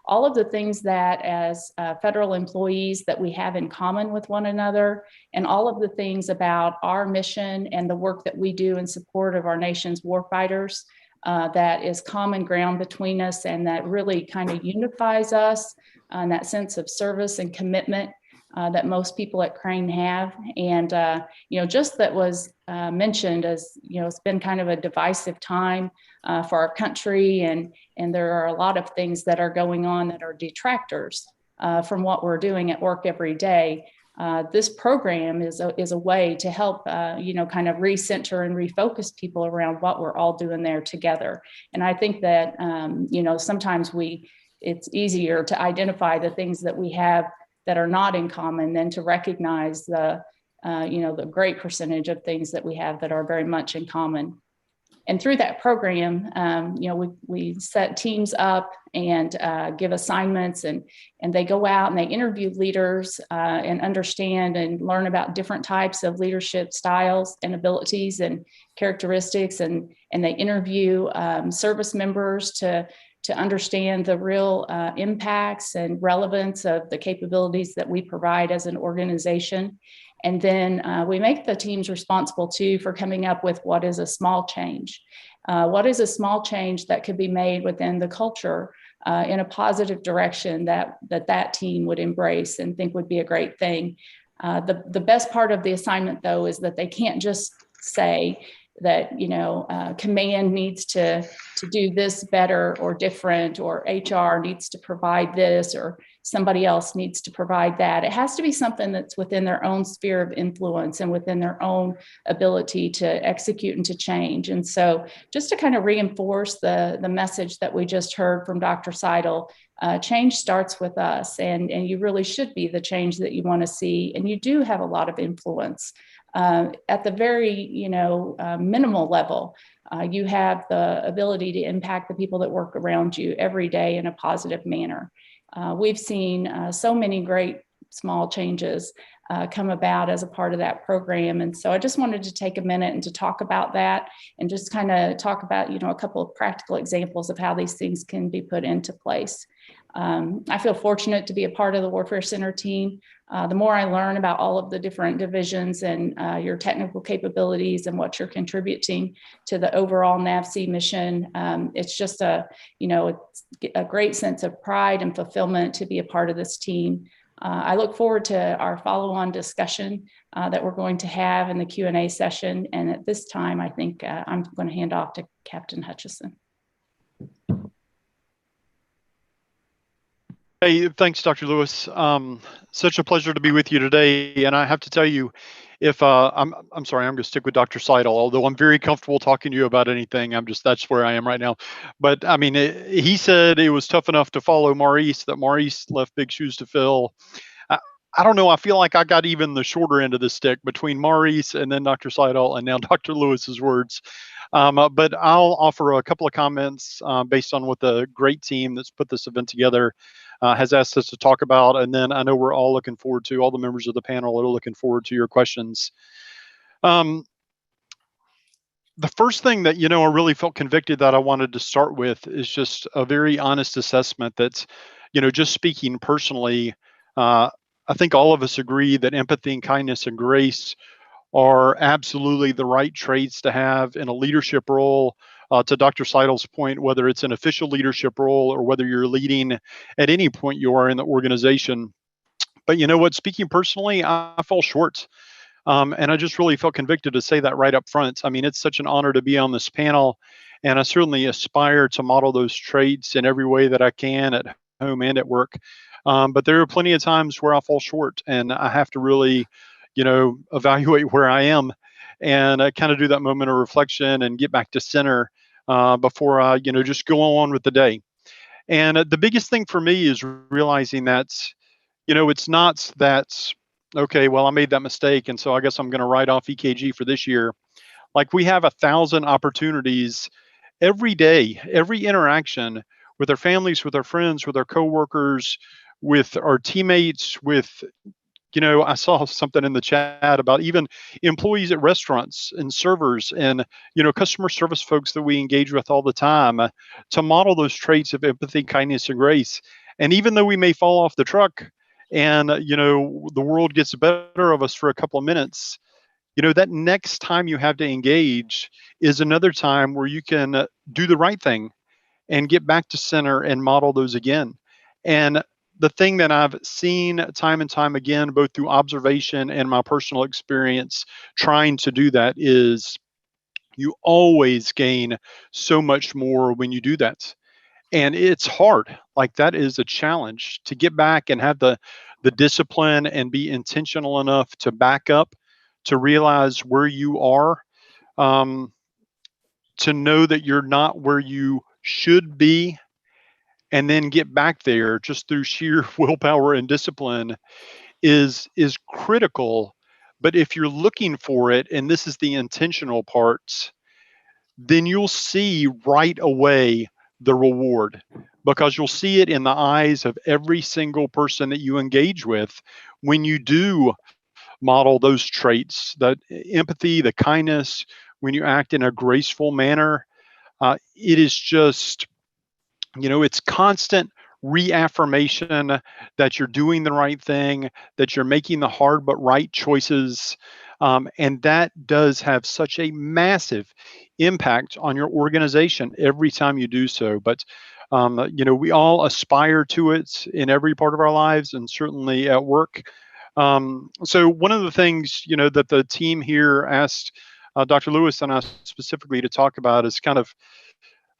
all of the things that as federal employees that we have in common with one another, and all of the things about our mission and the work that we do in support of our nation's warfighters that is common ground between us, and that really kind of unifies us, and that sense of service and commitment that most people at Crane have. And, just that was mentioned as, it's been kind of a divisive time for our country. And there are a lot of things that are going on that are detractors from what we're doing at work every day. This program is a way to help, kind of recenter and refocus people around what we're all doing there together. And I think that, sometimes it's easier to identify the things that we have that are not in common than to recognize the great percentage of things that we have that are very much in common. And through that program, we set teams up and give assignments, and they go out and they interview leaders and understand and learn about different types of leadership styles and abilities and characteristics. And they interview service members to understand the real impacts and relevance of the capabilities that we provide as an organization. And then we make the teams responsible too for coming up with what is a small change. What is a small change that could be made within the culture in a positive direction that team would embrace and think would be a great thing. The best part of the assignment, though, is that they can't just say that command needs to do this better or different, or HR needs to provide this, or somebody else needs to provide that. It has to be something that's within their own sphere of influence and within their own ability to execute and to change. And so just to kind of reinforce the message that we just heard from Dr. Seidel, change starts with us, and you really should be the change that you want to see. And you do have a lot of influence. At the very, minimal level, you have the ability to impact the people that work around you every day in a positive manner. We've seen so many great small changes come about as a part of that program. And so I just wanted to take a minute and to talk about that, and just kind of talk about, a couple of practical examples of how these things can be put into place. I feel fortunate to be a part of the Warfare Center team. The more I learn about all of the different divisions and your technical capabilities and what you're contributing to the overall NAVSEA mission, it's just it's a great sense of pride and fulfillment to be a part of this team. I look forward to our follow-on discussion that we're going to have in the Q&A session. And at this time, I think I'm going to hand off to Captain Hutchison. Hey, thanks, Dr. Lewis. Such a pleasure to be with you today. And I have to tell you, if I'm sorry, I'm going to stick with Dr. Seidel, although I'm very comfortable talking to you about anything. That's where I am right now. But I mean, he said it was tough enough to follow Maurice, that Maurice left big shoes to fill. I don't know. I feel like I got even the shorter end of the stick between Maurice and then Dr. Seidel and now Dr. Lewis's words. But I'll offer a couple of comments based on what the great team that's put this event together has asked us to talk about. And then I know we're all looking forward to, all the members of the panel are looking forward to your questions. The first thing that, I really felt convicted that I wanted to start with is just a very honest assessment that's, just speaking personally, I think all of us agree that empathy and kindness and grace are absolutely the right traits to have in a leadership role. To Dr. Seidel's point, whether it's an official leadership role or whether you're leading at any point you are in the organization. But you know what, speaking personally, I fall short. And I just really felt convicted to say that right up front. I mean, it's such an honor to be on this panel, and I certainly aspire to model those traits in every way that I can at home and at work. But there are plenty of times where I fall short, and I have to really, evaluate where I am, and I kind of do that moment of reflection and get back to center before I, just go on with the day. And the biggest thing for me is realizing that, it's not that, okay, well, I made that mistake, and so I guess I'm going to write off EKG for this year. Like, we have 1,000 opportunities every day, every interaction with our families, with our friends, with our coworkers, with our teammates, with I saw something in the chat about even employees at restaurants and servers and, customer service folks that we engage with all the time, to model those traits of empathy, kindness, and grace. And even though we may fall off the truck and, the world gets better of us for a couple of minutes, that next time you have to engage is another time where you can do the right thing and get back to center and model those again. And the thing that I've seen time and time again, both through observation and my personal experience trying to do that, is you always gain so much more when you do that. And it's hard. Like, that is a challenge to get back and have the discipline and be intentional enough to back up, to realize where you are, um, to know that you're not where you should be, and then get back there just through sheer willpower and discipline is critical. But if you're looking for it, and this is the intentional parts, then you'll see right away the reward, because you'll see it in the eyes of every single person that you engage with when you do model those traits, that empathy, the kindness, when you act in a graceful manner. It is just, it's constant reaffirmation that you're doing the right thing, that you're making the hard but right choices. And that does have such a massive impact on your organization every time you do so. But, we all aspire to it in every part of our lives, and certainly at work. So one of the things, that the team here asked Dr. Lewis and I specifically to talk about is kind of,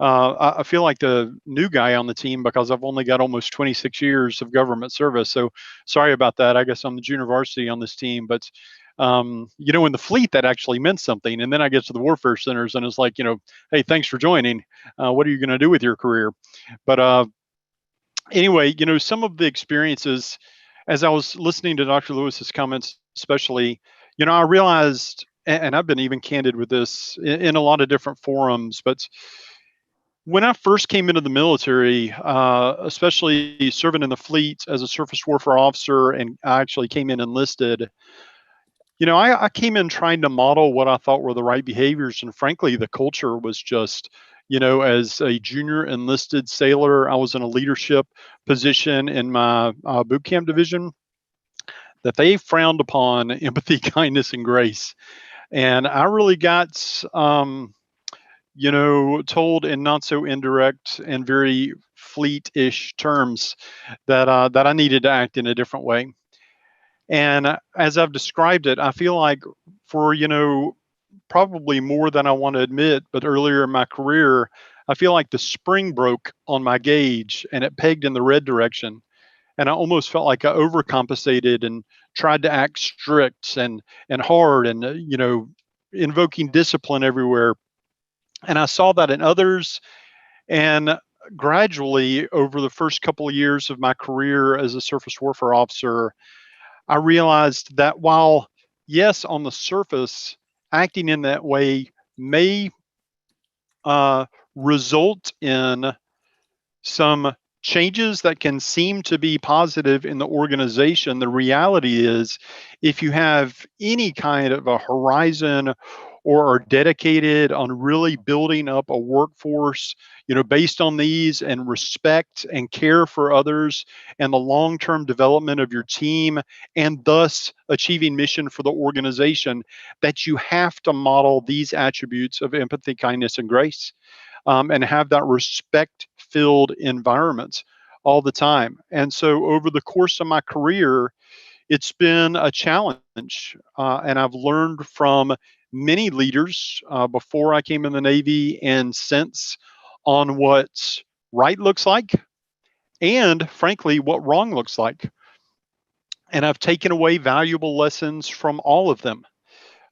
I feel like the new guy on the team because I've only got almost 26 years of government service. So sorry about that. I guess I'm the junior varsity on this team, but in the fleet that actually meant something. And then I get to the warfare centers and it's like, hey, thanks for joining. What are you going to do with your career? But anyway, some of the experiences, as I was listening to Dr. Lewis's comments, especially, I realized, and I've been even candid with this in a lot of different forums, but when I first came into the military, especially serving in the fleet as a surface warfare officer, and I actually came in enlisted, I came in trying to model what I thought were the right behaviors. And frankly, the culture was just, as a junior enlisted sailor, I was in a leadership position in my boot camp division, that they frowned upon empathy, kindness, and grace. And I really got, told in not so indirect and very fleet-ish terms that I needed to act in a different way. And as I've described it, I feel like for, probably more than I want to admit, but earlier in my career, I feel like the spring broke on my gauge and it pegged in the red direction. And I almost felt like I overcompensated and tried to act strict and hard and, invoking discipline everywhere. And I saw that in others. And gradually, over the first couple of years of my career as a surface warfare officer, I realized that while, yes, on the surface, acting in that way may result in some changes that can seem to be positive in the organization, the reality is, if you have any kind of a horizon or are dedicated on really building up a workforce, based on these and respect and care for others and the long-term development of your team, and thus achieving mission for the organization, that you have to model these attributes of empathy, kindness, and grace, and have that respect-filled environment all the time. And so over the course of my career, it's been a challenge. And I've learned from many leaders before I came in the Navy and since, on what right looks like and, frankly, what wrong looks like. And I've taken away valuable lessons from all of them,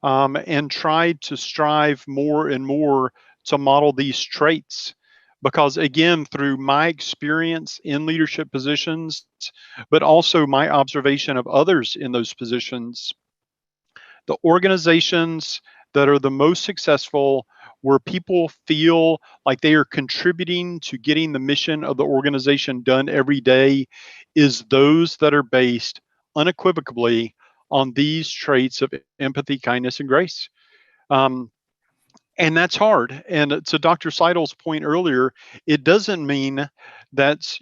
and tried to strive more and more to model these traits. Because again, through my experience in leadership positions, but also my observation of others in those positions, the organizations that are the most successful, where people feel like they are contributing to getting the mission of the organization done every day, is those that are based unequivocally on these traits of empathy, kindness, and grace. And that's hard. And to Dr. Seidel's point earlier, it doesn't mean that,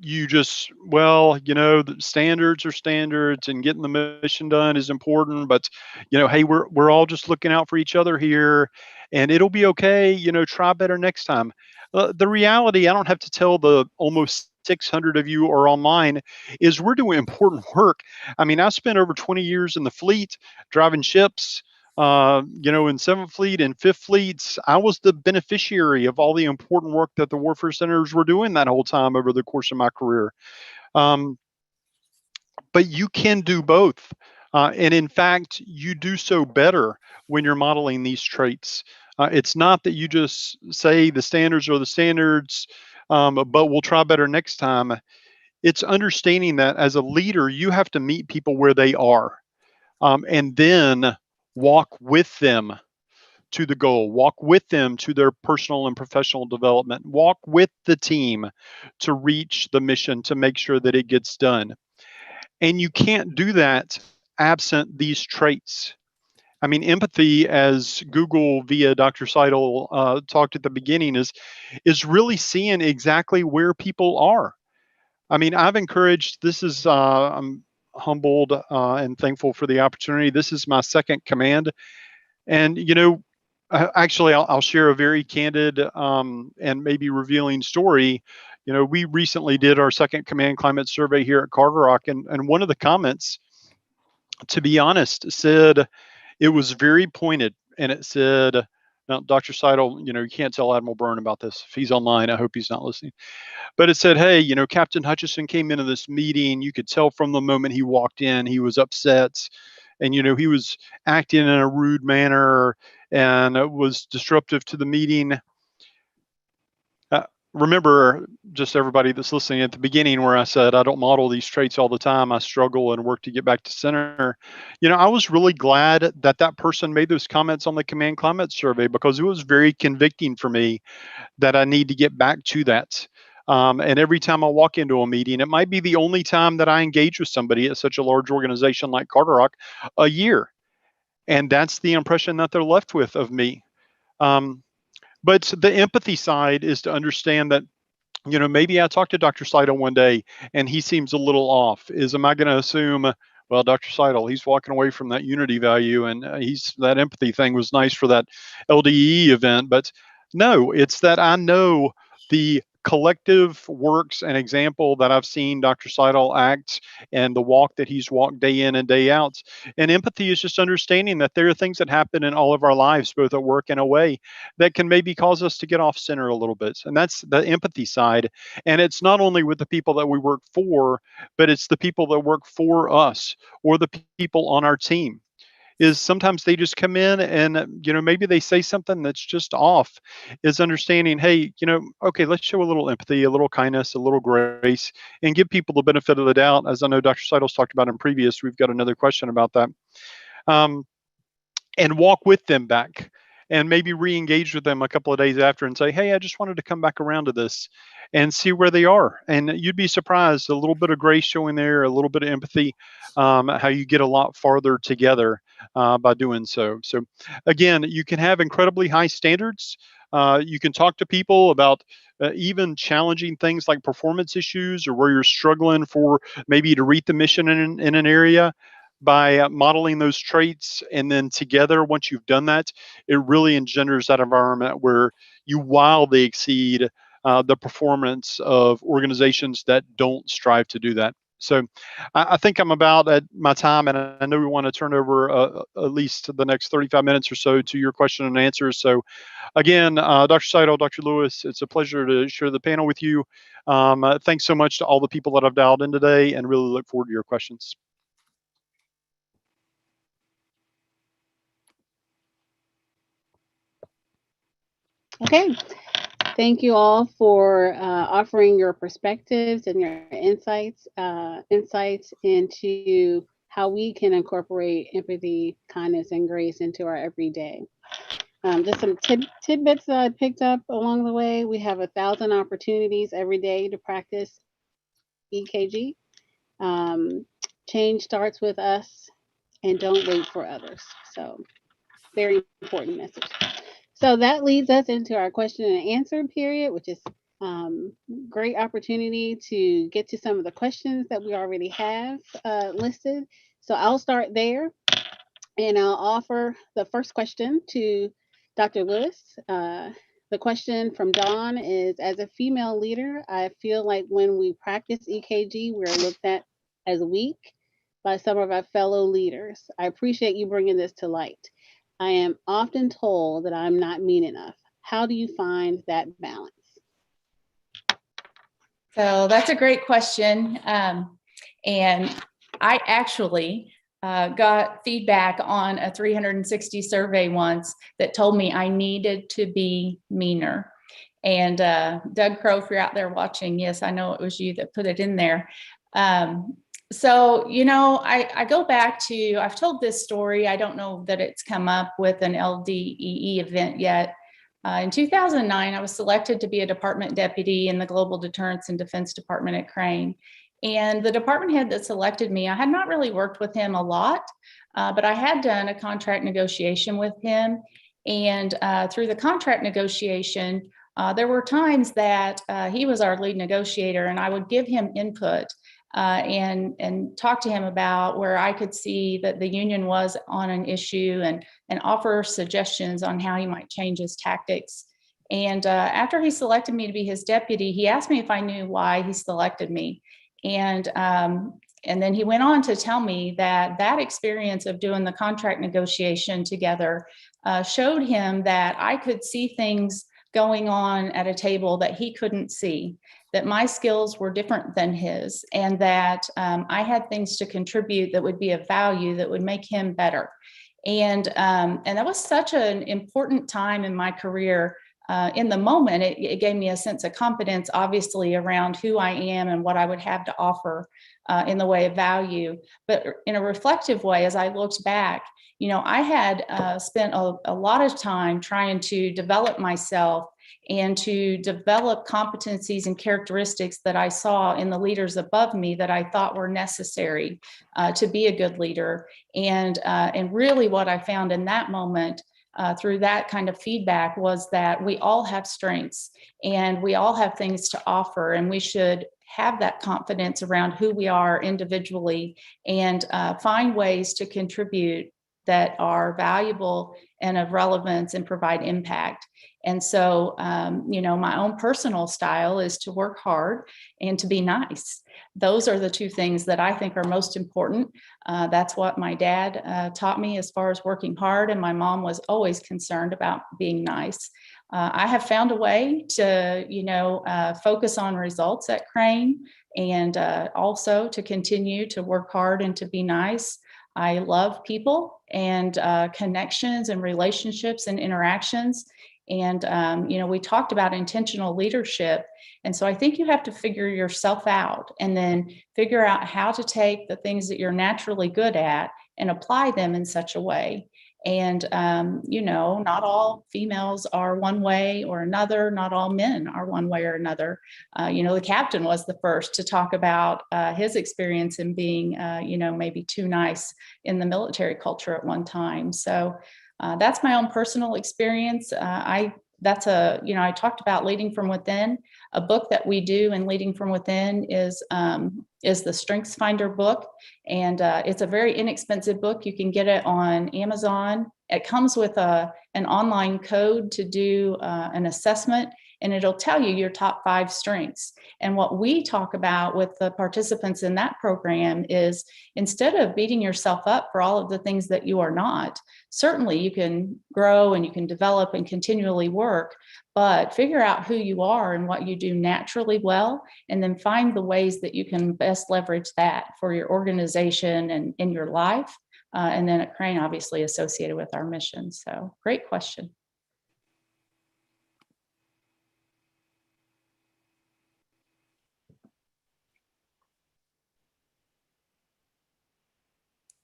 you just, well, the standards are standards and getting the mission done is important, but hey, we're all just looking out for each other here, and it'll be okay. Try better next time. The reality, I don't have to tell the almost 600 of you are online, is we're doing important work. I mean, I spent over 20 years in the fleet driving ships, in Seventh Fleet and Fifth Fleets. I was the beneficiary of all the important work that the warfare centers were doing that whole time over the course of my career. But you can do both. And in fact, you do so better when you're modeling these traits. It's not that you just say the standards are the standards, but we'll try better next time. It's understanding that as a leader, you have to meet people where they are, and then walk with them to the goal, walk with them to their personal and professional development, walk with the team to reach the mission to make sure that it gets done. And you can't do that absent these traits. I mean, empathy, as Google via Dr. Seidel talked at the beginning, is really seeing exactly where people are. I mean, I've encouraged, I'm humbled and thankful for the opportunity. This is my second command. And, actually, I'll share a very candid and maybe revealing story. We recently did our second command climate survey here at Carter Rock, and one of the comments, to be honest, said it was very pointed, and it said, now, Dr. Seidel, you can't tell Admiral Byrne about this. If he's online, I hope he's not listening. But it said, hey, Captain Hutchison came into this meeting. You could tell from the moment he walked in, he was upset. And, he was acting in a rude manner and was disruptive to the meeting. Remember, just everybody that's listening, at the beginning where I said I don't model these traits all the time. I struggle and work to get back to center. I was really glad that that person made those comments on the command climate survey, because it was very convicting for me that I need to get back to that. And every time I walk into a meeting, it might be the only time that I engage with somebody at such a large organization like Carter Rock a year. And that's the impression that they're left with of me. But the empathy side is to understand that, maybe I talked to Dr. Seidel one day and he seems a little off. Am I going to assume, well, Dr. Seidel, he's walking away from that unity value, and that empathy thing was nice for that LDE event. But no, it's that I know the collective works and example that I've seen Dr. Seidel act and the walk that he's walked day in and day out. And empathy is just understanding that there are things that happen in all of our lives, both at work and away, that can maybe cause us to get off center a little bit. And that's the empathy side. And it's not only with the people that we work for, but it's the people that work for us or the people on our team. Is sometimes they just come in and, maybe they say something that's just off. Is understanding, hey, okay, let's show a little empathy, a little kindness, a little grace, and give people the benefit of the doubt. As I know Dr. Seidel's talked about in previous, we've got another question about that. And walk with them back and maybe re-engage with them a couple of days after and say, hey, I just wanted to come back around to this and see where they are. And you'd be surprised, a little bit of grace showing there, a little bit of empathy, how you get a lot farther together by doing so. So again, you can have incredibly high standards. You can talk to people about even challenging things like performance issues, or where you're struggling for maybe to reach the mission in an area, by modeling those traits. And then together, once you've done that, it really engenders that environment where you wildly exceed the performance of organizations that don't strive to do that. So I think I'm about at my time, and I know we want to turn over at least the next 35 minutes or so to your question and answers. So again, Dr. Seidel, Dr. Lewis, it's a pleasure to share the panel with you. Thanks so much to all the people that I've dialed in today, and really look forward to your questions. Okay, thank you all for offering your perspectives and your insights into how we can incorporate empathy, kindness, and grace into our everyday. Just some tidbits that I picked up along the way. We have 1,000 opportunities every day to practice EKG. Change starts with us, and don't wait for others. So very important message. So that leads us into our question and answer period, which is great opportunity to get to some of the questions that we already have listed. So I'll start there, and I'll offer the first question to Dr. Lewis. The question from Dawn is, as a female leader, I feel like when we practice EKG, we're looked at as weak by some of our fellow leaders. I appreciate you bringing this to light. I am often told that I'm not mean enough. How do you find that balance? So that's a great question. And I actually got feedback on a 360 survey once that told me I needed to be meaner. And Doug Crow, if you're out there watching, yes, I know it was you that put it in there. So, you know, I go back to, I've told this story. I don't know that it's come up with an LDEE event yet. In 2009, I was selected to be a department deputy in the Global Deterrence and Defense Department at Crane. And the department head that selected me, I had not really worked with him a lot, but I had done a contract negotiation with him. And through the contract negotiation, there were times that he was our lead negotiator, and I would give him input and talk to him about where I could see that the union was on an issue and offer suggestions on how he might change his tactics. And after he selected me to be his deputy, he asked me if I knew why he selected me. And then he went on to tell me that that experience of doing the contract negotiation together showed him that I could see things going on at a table that he couldn't see, that my skills were different than his, and that I had things to contribute that would be of value, that would make him better. And that was such an important time in my career. In the moment, it gave me a sense of confidence, obviously, around who I am and what I would have to offer in the way of value. But in a reflective way, as I looked back, you know, I had spent a lot of time trying to develop myself and to develop competencies and characteristics that I saw in the leaders above me that I thought were necessary to be a good leader. And really what I found in that moment through that kind of feedback was that we all have strengths and we all have things to offer, and we should have that confidence around who we are individually and find ways to contribute that are valuable and of relevance and provide impact. And so, you know, my own personal style is to work hard and to be nice. Those are the two things that I think are most important. That's what my dad taught me as far as working hard, and my mom was always concerned about being nice. I have found a way to, you know, focus on results at Crane, and also to continue to work hard and to be nice. I love people and connections and relationships and interactions. And, you know, we talked about intentional leadership. And so I think you have to figure yourself out and then figure out how to take the things that you're naturally good at and apply them in such a way. And, you know, not all females are one way or another. Not all men are one way or another. You know, the captain was the first to talk about his experience in being, you know, maybe too nice in the military culture at one time. So that's my own personal experience. I talked about leading from within. A book that we do in Leading from Within is the Strengths Finder book. And it's a very inexpensive book. You can get it on Amazon. It comes with an online code to do an assessment, and it'll tell you your top 5 strengths. And what we talk about with the participants in that program is, instead of beating yourself up for all of the things that you are not, certainly you can grow and you can develop and continually work, but figure out who you are and what you do naturally well, and then find the ways that you can best leverage that for your organization and in your life. And then at Crane, obviously associated with our mission. So great question.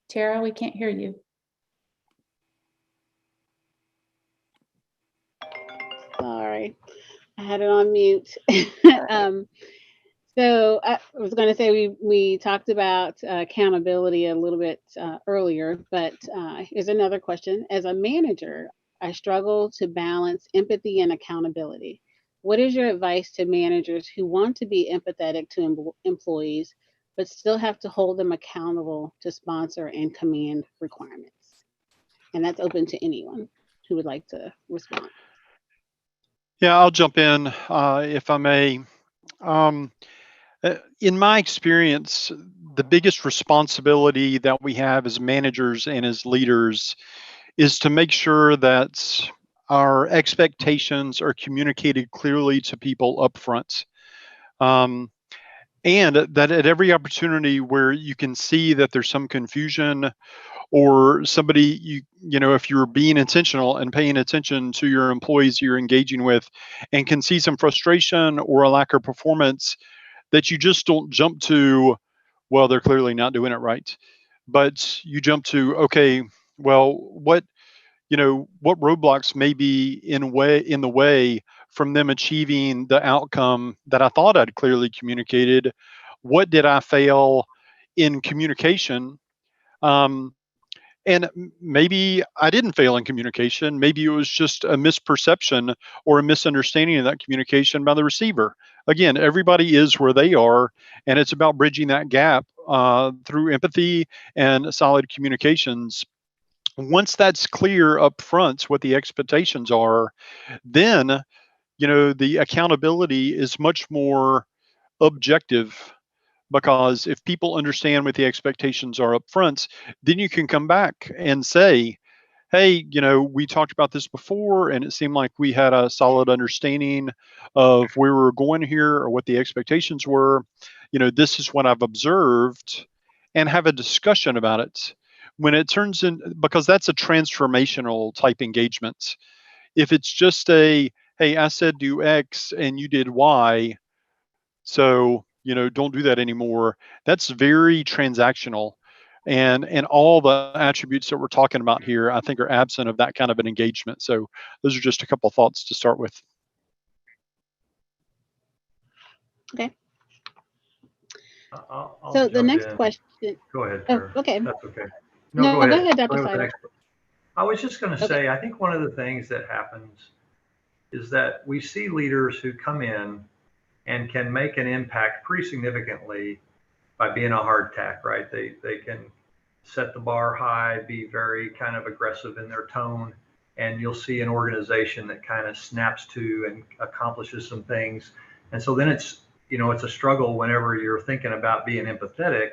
Tara, we can't hear you. Sorry, I had it on mute. So I was going to say we talked about accountability a little bit earlier, but here's another question. As a manager, I struggle to balance empathy and accountability. What is your advice to managers who want to be empathetic to employees, but still have to hold them accountable to sponsor and command requirements? And that's open to anyone who would like to respond. Yeah, I'll jump in if I may. Um, in my experience, the biggest responsibility that we have as managers and as leaders is to make sure that our expectations are communicated clearly to people up front. And that at every opportunity where you can see that there's some confusion or somebody if you're being intentional and paying attention to your employees you're engaging with and can see some frustration or a lack of performance, that you just don't jump to, well, they're clearly not doing it right, but you jump to, okay, well, what roadblocks may be in the way from them achieving the outcome that I thought I'd clearly communicated. What did I fail in communication? um, and maybe I didn't fail in communication. Maybe it was just a misperception or a misunderstanding of that communication by the receiver. Again, everybody is where they are, and it's about bridging that gap through empathy and solid communications. Once that's clear up front, what the expectations are, then the accountability is much more objective, because if people understand what the expectations are up front, then you can come back and say, hey, we talked about this before and it seemed like we had a solid understanding of where we were going here or what the expectations were. This is what I've observed, and have a discussion about it. When it turns in, because that's a transformational type engagement. If it's just a, hey, I said do X and you did Y, so don't do that anymore, that's very transactional. And all the attributes that we're talking about here, I think, are absent of that kind of an engagement. So those are just a couple of thoughts to start with. Okay. I'll So the jump next in. question. Go ahead, Oh, sir. okay. That's okay. No, go go ahead. ahead, Go Dr. ahead with the Seidel. next. I was just going to Okay. say, I think one of the things that happens is that we see leaders who come in and can make an impact pretty significantly by being a hard tack, right? They can set the bar high, be very kind of aggressive in their tone, and you'll see an organization that kind of snaps to and accomplishes some things. And so then it's a struggle whenever you're thinking about being empathetic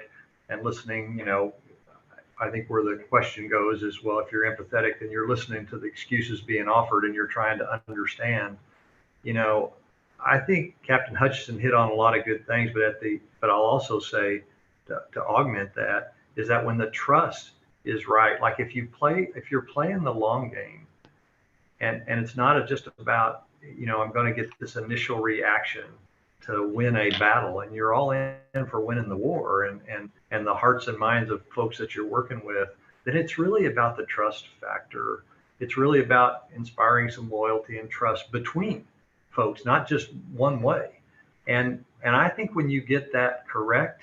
and listening. I think where the question goes is, well, if you're empathetic and you're listening to the excuses being offered and you're trying to understand, I think Captain Hutchinson hit on a lot of good things, but I'll also say to augment that is that when the trust is right, like if you're playing the long game, and it's not just about, I'm going to get this initial reaction to win a battle, and you're all in for winning the war and the hearts and minds of folks that you're working with, then it's really about the trust factor. It's really about inspiring some loyalty and trust between folks, not just one way. And I think when you get that correct,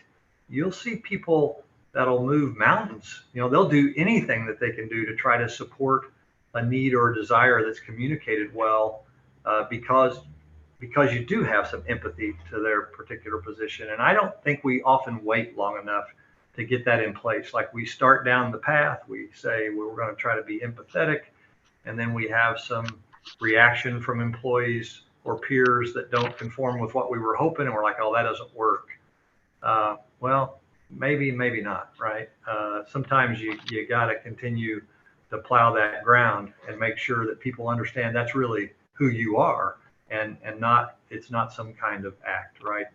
you'll see people that'll move mountains. They'll do anything that they can do to try to support a need or a desire that's communicated well, because you do have some empathy to their particular position. And I don't think we often wait long enough to get that in place. Like, we start down the path, we say, well, we're going to try to be empathetic, and then we have some reaction from employees or peers that don't conform with what we were hoping, and we're like, oh, that doesn't work. Well, maybe not, right? Sometimes you got to continue to plow that ground and make sure that people understand that's really who you are, and not, it's not some kind of act, right?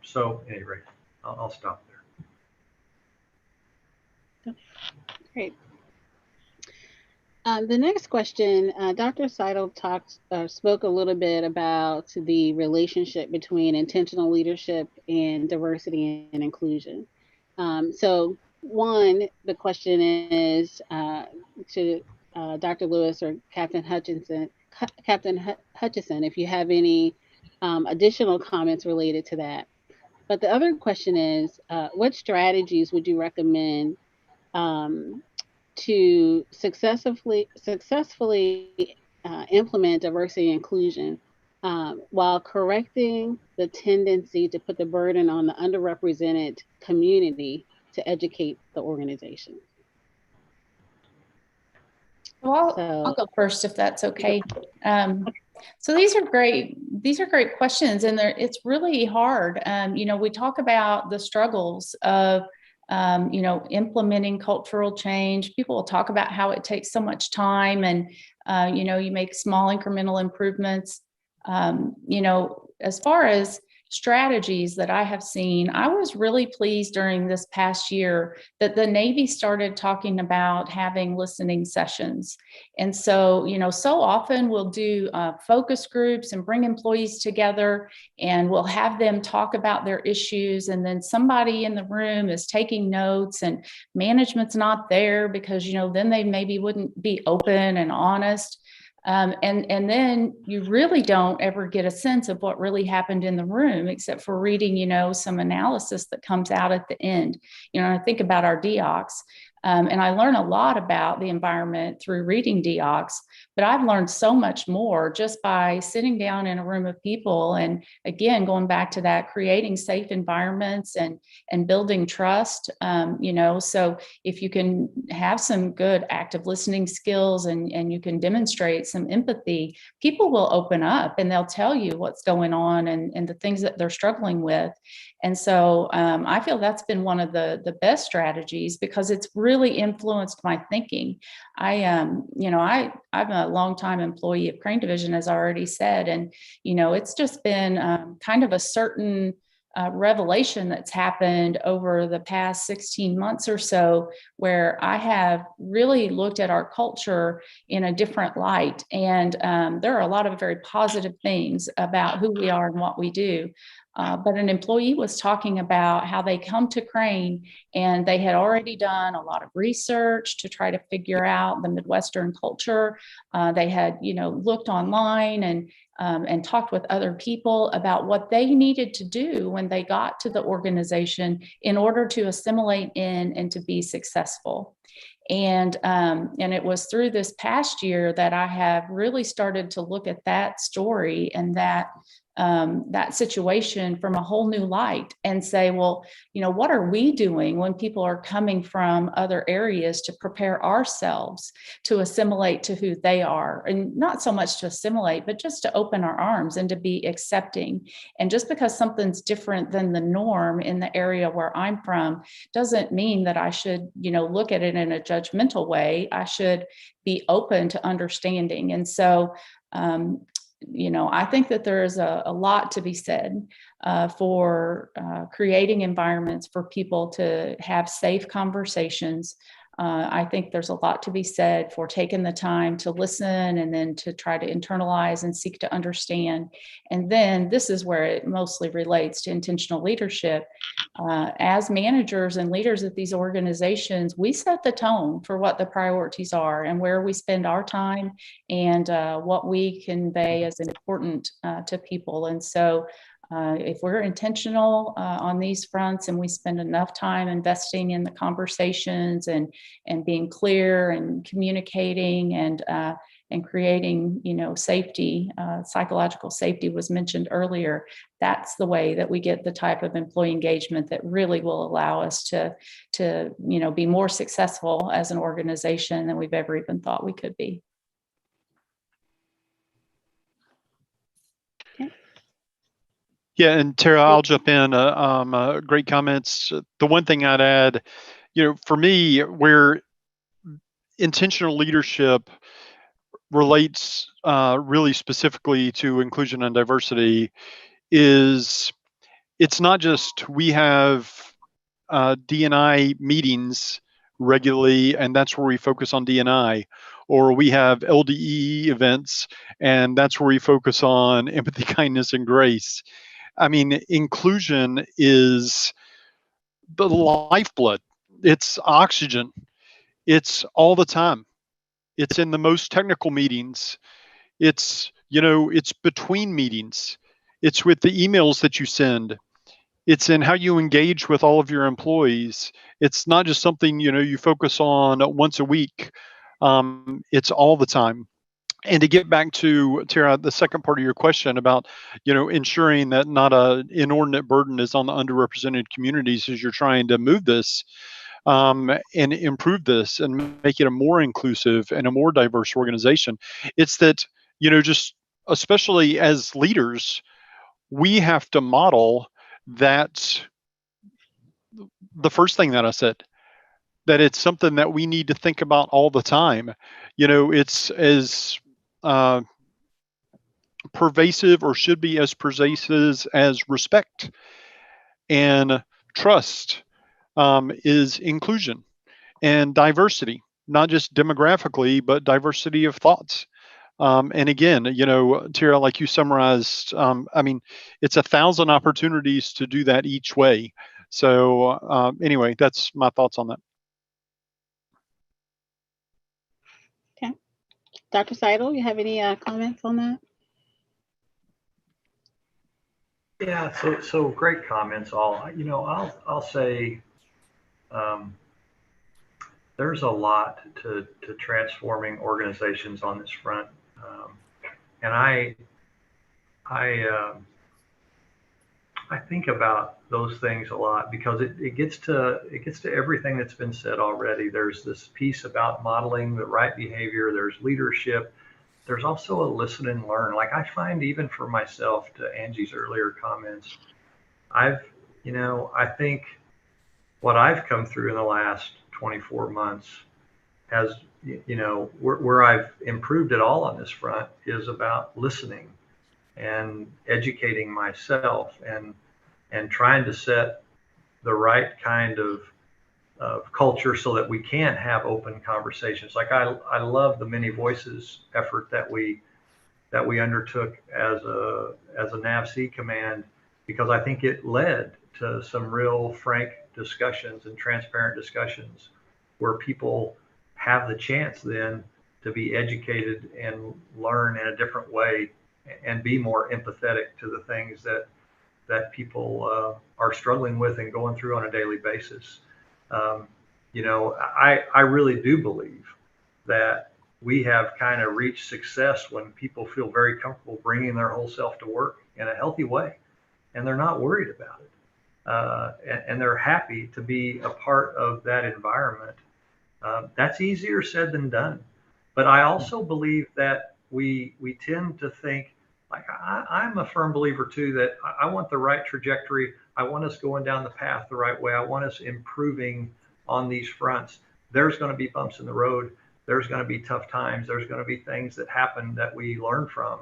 So at any rate, I'll stop there. Great. The next question, Dr. Seidel spoke a little bit about the relationship between intentional leadership and diversity and inclusion. So one, the question is to Dr. Lewis or Captain Hutchinson, if you have any additional comments related to that. But the other question is, what strategies would you recommend to successfully implement diversity and inclusion while correcting the tendency to put the burden on the underrepresented community to educate the organization? Well, I'll go first if that's okay. So these are great. These are great questions, and it's really hard. We talk about the struggles of implementing cultural change. People will talk about how it takes so much time, and you make small incremental improvements. As far as strategies that I have seen, I was really pleased during this past year that the Navy started talking about having listening sessions. And so, so often we'll do focus groups and bring employees together, and we'll have them talk about their issues. And then somebody in the room is taking notes, and management's not there because, then they maybe wouldn't be open and honest. And then you really don't ever get a sense of what really happened in the room, except for reading, some analysis that comes out at the end. I think about our DOCs, and I learn a lot about the environment through reading DOCs, but I've learned so much more just by sitting down in a room of people. And again, going back to that, creating safe environments and building trust, so if you can have some good active listening skills and you can demonstrate some empathy, people will open up and they'll tell you what's going on and the things that they're struggling with. And so I feel that's been one of the best strategies, because it's really influenced my thinking. I'm a longtime employee of Crane Division, as I already said, and it's just been kind of a certain revelation that's happened over the past 16 months or so, where I have really looked at our culture in a different light. And there are a lot of very positive things about who we are and what we do. But an employee was talking about how they come to Crane and they had already done a lot of research to try to figure out the Midwestern culture. They had, looked online and talked with other people about what they needed to do when they got to the organization in order to assimilate in and to be successful. And it was through this past year that I have really started to look at that story and that situation from a whole new light and say, well, what are we doing when people are coming from other areas to prepare ourselves to assimilate to who they are? And not so much to assimilate, but just to open our arms and to be accepting. And just because something's different than the norm in the area where I'm from doesn't mean that I should, look at it in a judgmental way. I should be open to understanding. And so, I think that there is a lot to be said for creating environments for people to have safe conversations. I think there's a lot to be said for taking the time to listen and then to try to internalize and seek to understand. And then this is where it mostly relates to intentional leadership. As managers and leaders of these organizations, we set the tone for what the priorities are and where we spend our time and what we convey as important to people. And so if we're intentional on these fronts and we spend enough time investing in the conversations and being clear and communicating and creating, safety, psychological safety was mentioned earlier, that's the way that we get the type of employee engagement that really will allow us to be more successful as an organization than we've ever even thought we could be. Yeah, and Tara, I'll jump in. Great comments. The one thing I'd add, for me, where intentional leadership relates really specifically to inclusion and diversity is it's not just we have D&I meetings regularly, and that's where we focus on D&I, or we have LDE events, and that's where we focus on empathy, kindness, and grace. I mean, inclusion is the lifeblood. It's oxygen. It's all the time. It's in the most technical meetings. It's, it's between meetings. It's with the emails that you send. It's in how you engage with all of your employees. It's not just something, you focus on once a week. It's all the time. And to get back to Tara, the second part of your question about, ensuring that not a inordinate burden is on the underrepresented communities as you're trying to move this, and improve this and make it a more inclusive and a more diverse organization. It's that, just especially as leaders, we have to model that. The first thing that I said, that it's something that we need to think about all the time. It's as pervasive, or should be as pervasive, as respect and trust, is inclusion and diversity, not just demographically, but diversity of thoughts. And again, Tara, like you summarized, it's 1,000 opportunities to do that each way. So anyway, that's my thoughts on that. Okay. Dr. Seidel, you have any comments on that? Yeah, so great comments all. I'll say there's a lot to transforming organizations on this front. And I think about those things a lot, because it gets to everything that's been said already. There's this piece about modeling the right behavior. There's leadership. There's also a listen and learn. Like, I find, even for myself, to Angie's earlier comments, I think what I've come through in the last 24 months has, where I've improved it all on this front, is about listening and educating myself, and trying to set the right kind of culture so that we can have open conversations. Like, I love the Many Voices effort that we undertook as a NAVC command, because I think it led to some real frank discussions and transparent discussions, where people have the chance then to be educated and learn in a different way, and be more empathetic to the things that people are struggling with and going through on a daily basis. I really do believe that we have kind of reached success when people feel very comfortable bringing their whole self to work in a healthy way, and they're not worried about it, and they're happy to be a part of that environment. That's easier said than done. But I also believe that we tend to think, like, I'm a firm believer too, that I want the right trajectory. I want us going down the path the right way. I want us improving on these fronts. There's going to be bumps in the road. There's going to be tough times. There's going to be things that happen that we learn from,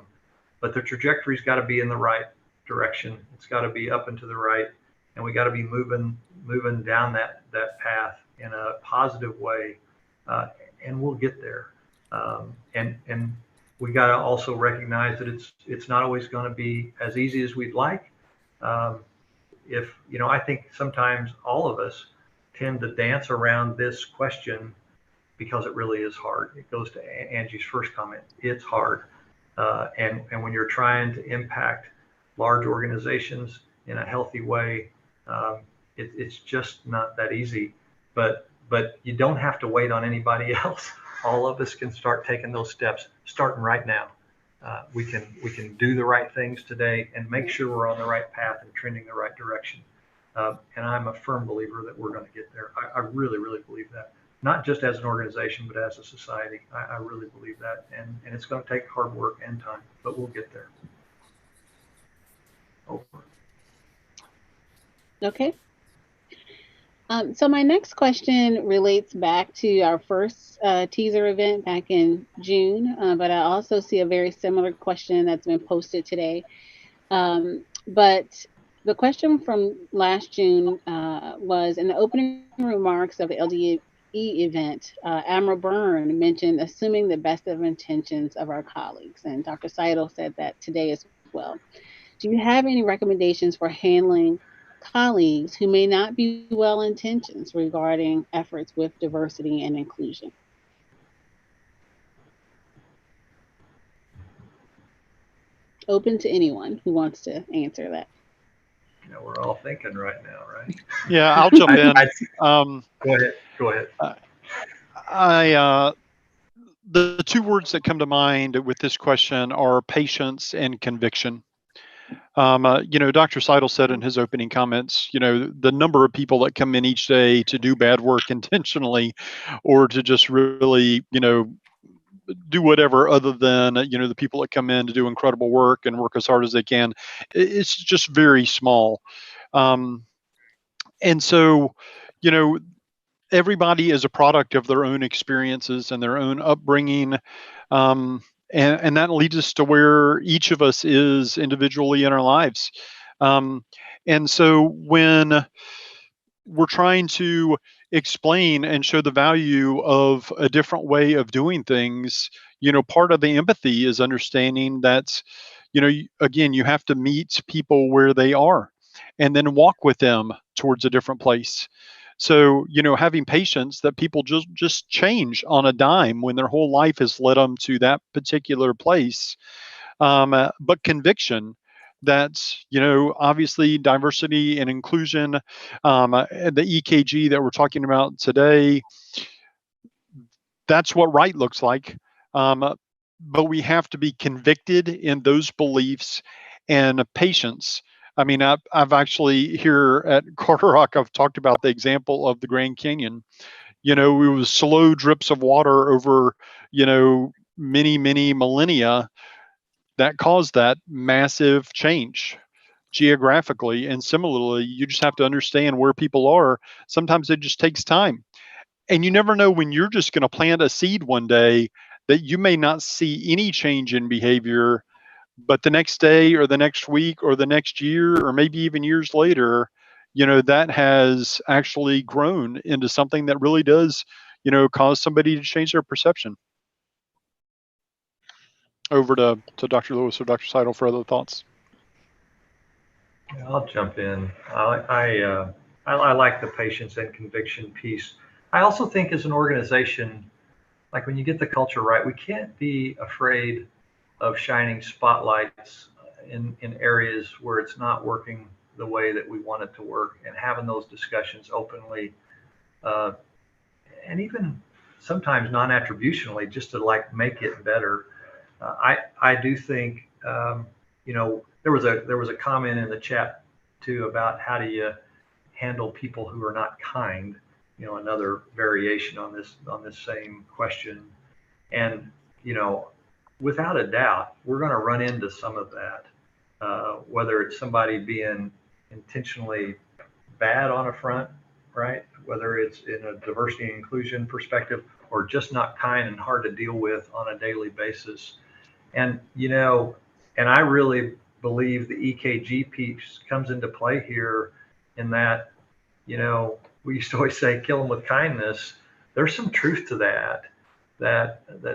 but the trajectory's got to be in the right direction. It's got to be up and to the right, and we got to be moving down that path in a positive way, and we'll get there. And we got to also recognize that it's not always going to be as easy as we'd like. I think sometimes all of us tend to dance around this question because it really is hard. It goes to Angie's first comment. It's hard. And when you're trying to impact large organizations in a healthy way, it's just not that easy. But you don't have to wait on anybody else. All of us can start taking those steps, starting right now. We can do the right things today and make sure we're on the right path and trending the right direction. And I'm a firm believer that we're going to get there. I really, really believe that. Not just as an organization, but as a society. I really believe that. And it's going to take hard work and time, but we'll get there. Over. Okay. So my next question relates back to our first teaser event back in June, but I also see a very similar question that's been posted today. But the question from last June was, in the opening remarks of the LDE event, Admiral Byrne mentioned assuming the best of intentions of our colleagues, and Dr. Seidel said that today as well. Do you have any recommendations for handling colleagues who may not be well-intentioned regarding efforts with diversity and inclusion? Open to anyone who wants to answer that. we're all thinking right now, right? Yeah, I'll jump in. Go ahead. Go ahead. The two words that come to mind with this question are patience and conviction. Dr. Seidel said in his opening comments, the number of people that come in each day to do bad work intentionally, or to just really, do whatever other than, the people that come in to do incredible work and work as hard as they can, it's just very small. And so, everybody is a product of their own experiences and their own upbringing. And that leads us to where each of us is individually in our lives. And so when we're trying to explain and show the value of a different way of doing things, part of the empathy is understanding that, again, you have to meet people where they are and then walk with them towards a different place. So, having patience that people just change on a dime when their whole life has led them to that particular place. But conviction that, obviously diversity and inclusion, the EKG that we're talking about today, that's what right looks like. But we have to be convicted in those beliefs and patience. I mean, I've actually here at Carter Rock, I've talked about the example of the Grand Canyon. It was slow drips of water over, many, many millennia that caused that massive change geographically. And similarly, you just have to understand where people are. Sometimes it just takes time. And you never know when you're just going to plant a seed one day that you may not see any change in behavior, but the next day or the next week or the next year or maybe even years later, that has actually grown into something that really does, cause somebody to change their perception. Over to Dr. Lewis or Dr. Seidel for other thoughts. Yeah, I'll jump in. I like the patience and conviction piece. I also think as an organization, like when you get the culture right, we can't be afraid of shining spotlights in areas where it's not working the way that we want it to work, and having those discussions openly, and even sometimes non-attributionally, just to like make it better. I do think, there was a comment in the chat too about how do you handle people who are not kind, another variation on this same question. And, without a doubt, we're going to run into some of that, whether it's somebody being intentionally bad on a front, right? Whether it's in a diversity and inclusion perspective or just not kind and hard to deal with on a daily basis. And, and I really believe the EKG piece comes into play here in that, we used to always say, kill them with kindness. There's some truth to that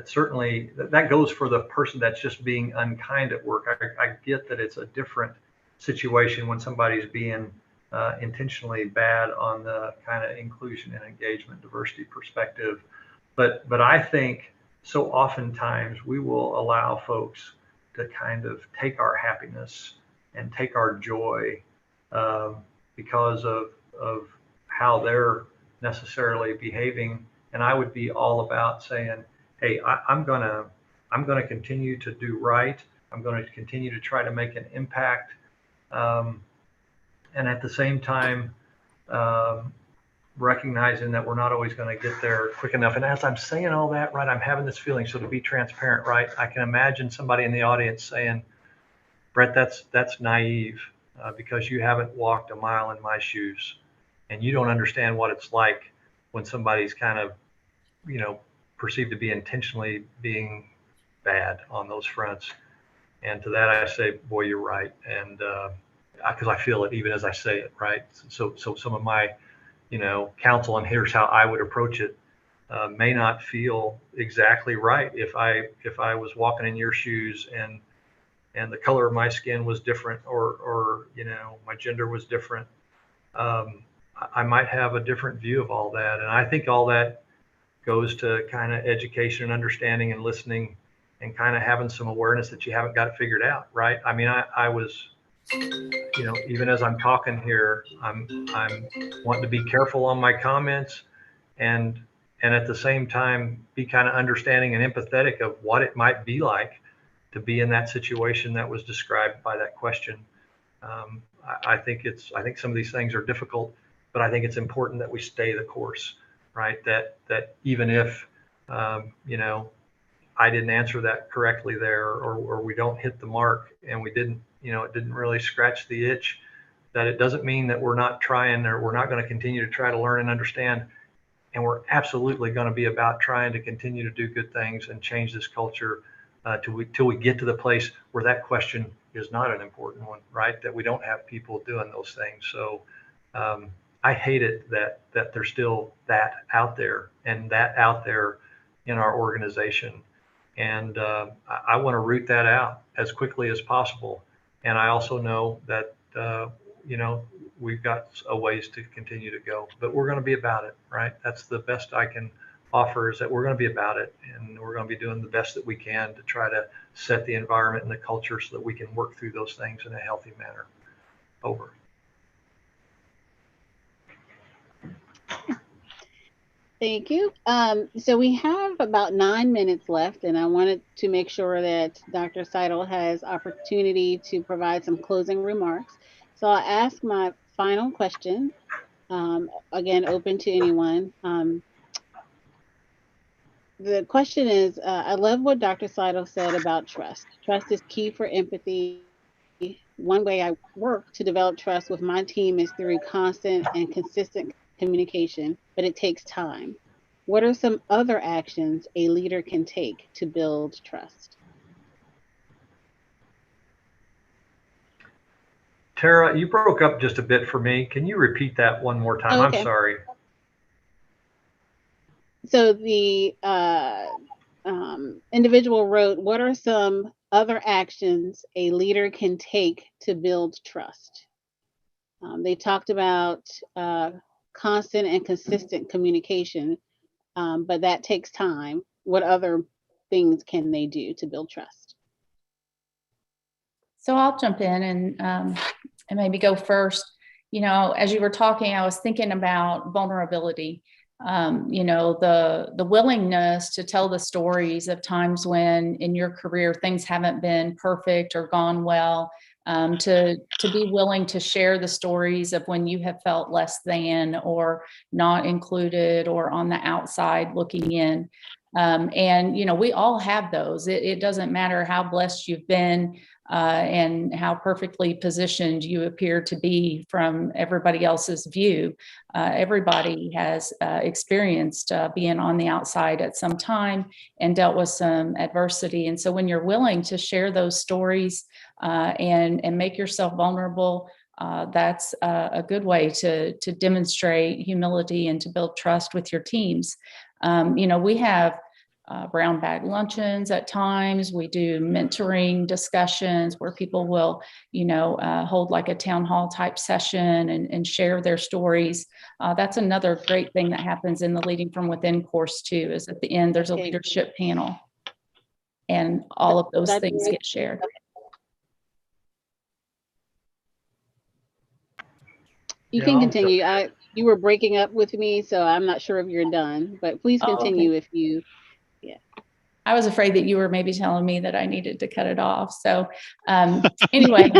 certainly that goes for the person that's just being unkind at work. I get that it's a different situation when somebody's being intentionally bad on the kind of inclusion and engagement diversity perspective. But I think so oftentimes we will allow folks to kind of take our happiness and take our joy because of how they're necessarily behaving. And I would be all about saying, hey, I'm gonna continue to do right. I'm going to continue to try to make an impact. And at the same time, recognizing that we're not always going to get there quick enough. And as I'm saying all that, right, I'm having this feeling. So to be transparent, right, I can imagine somebody in the audience saying, Brett, that's naive because you haven't walked a mile in my shoes and you don't understand what it's like when somebody's kind of, perceived to be intentionally being bad on those fronts. And to that, I say, boy, you're right. And because I feel it even as I say it, right? So some of my, counsel, and here's how I would approach it, may not feel exactly right if I was walking in your shoes and the color of my skin was different or my gender was different. I might have a different view of all that. And I think all that goes to kind of education and understanding and listening and kind of having some awareness that you haven't got it figured out, right? I mean, I was even as I'm talking here, I'm wanting to be careful on my comments, and at the same time be kind of understanding and empathetic of what it might be like to be in that situation that was described by that question. I think some of these things are difficult, but I think it's important that we stay the course, right? That even if I didn't answer that correctly there, or we don't hit the mark, and we didn't, it didn't really scratch the itch, that it doesn't mean that we're not trying, or we're not going to continue to try to learn and understand. And we're absolutely going to be about trying to continue to do good things and change this culture till we get to the place where that question is not an important one, right? That we don't have people doing those things. So I hate it that there's still that out there, and that out there in our organization. And I want to root that out as quickly as possible. And I also know that, we've got a ways to continue to go, but we're going to be about it, right? That's the best I can offer, is that we're going to be about it, and we're going to be doing the best that we can to try to set the environment and the culture so that we can work through those things in a healthy manner. Over. Thank you. So we have about 9 minutes left, and I wanted to make sure that Dr. Seidel has opportunity to provide some closing remarks. So I'll ask my final question, again, open to anyone. The question is, I love what Dr. Seidel said about trust. Trust is key for empathy. One way I work to develop trust with my team is through constant and consistent communication, but it takes time. What are some other actions a leader can take to build trust? Tara, you broke up just a bit for me. Can you repeat that one more time? Okay. I'm sorry. So the individual wrote, what are some other actions a leader can take to build trust? They talked about constant and consistent communication, but that takes time. What other things can they do to build trust? So I'll jump in and maybe go first. As you were talking, I was thinking about vulnerability. The willingness to tell the stories of times when in your career things haven't been perfect or gone well, to be willing to share the stories of when you have felt less than or not included or on the outside looking in. And we all have those. It doesn't matter how blessed you've been and how perfectly positioned you appear to be from everybody else's view. Everybody has experienced being on the outside at some time and dealt with some adversity. And so when you're willing to share those stories and make yourself vulnerable, that's a good way to demonstrate humility and to build trust with your teams. We have brown bag luncheons at times. We do mentoring discussions where people will, hold like a town hall type session and share their stories. That's another great thing that happens in the Leading from Within course too, is at the end, there's a leadership panel and all of those things get shared. You can continue. You were breaking up with me, so I'm not sure if you're done, but please continue if you. I was afraid that you were maybe telling me that I needed to cut it off. So anyway,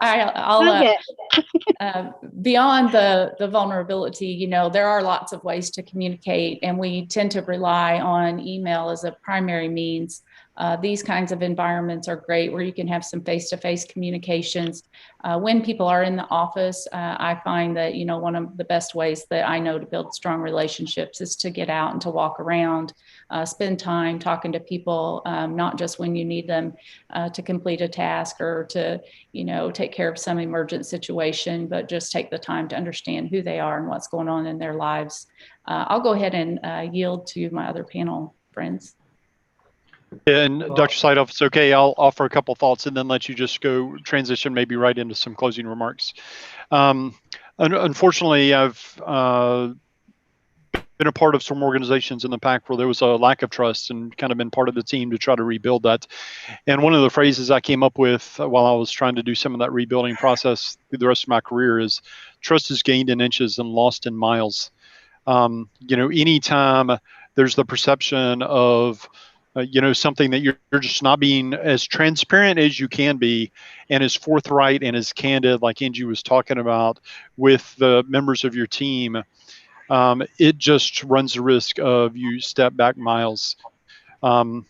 I'll beyond the vulnerability, there are lots of ways to communicate, and we tend to rely on email as a primary means. These kinds of environments are great where you can have some face-to-face communications. When people are in the office, I find that, one of the best ways that I know to build strong relationships is to get out and to walk around, spend time talking to people, not just when you need them to complete a task or to, take care of some emergent situation, but just take the time to understand who they are and what's going on in their lives. I'll go ahead and yield to my other panel friends. And Dr. Seidel, if it's okay, I'll offer a couple thoughts and then let you just go transition maybe right into some closing remarks. Unfortunately, I've been a part of some organizations in the PAC where there was a lack of trust, and kind of been part of the team to try to rebuild that. And one of the phrases I came up with while I was trying to do some of that rebuilding process through the rest of my career is, trust is gained in inches and lost in miles. Anytime there's the perception of something that you're just not being as transparent as you can be, and as forthright and as candid, like Angie was talking about, with the members of your team, it just runs the risk of you step back miles. And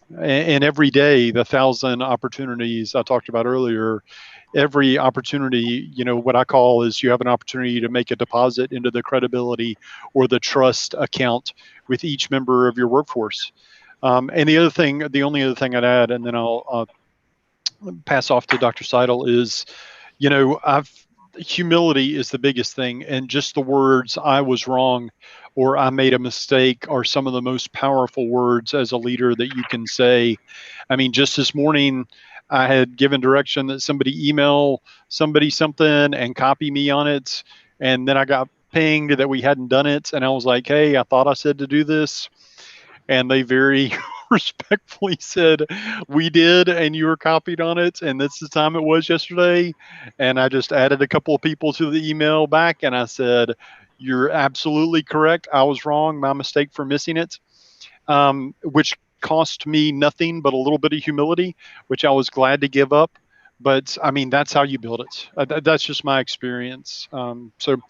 every day, the 1,000 opportunities I talked about earlier, every opportunity, what I call is, you have an opportunity to make a deposit into the credibility or the trust account with each member of your workforce. And the only other thing I'd add, and then I'll pass off to Dr. Seidel, is, humility is the biggest thing. And just the words, "I was wrong," or "I made a mistake," are some of the most powerful words as a leader that you can say. I mean, just this morning, I had given direction that somebody email somebody something and copy me on it. And then I got pinged that we hadn't done it. And I was like, "Hey, I thought I said to do this." And they very respectfully said, "We did, and you were copied on it, and that's the time it was yesterday." And I just added a couple of people to the email back, and I said, "You're absolutely correct. I was wrong. My mistake for missing it," which cost me nothing but a little bit of humility, which I was glad to give up. But I mean, that's how you build it. That's just my experience. So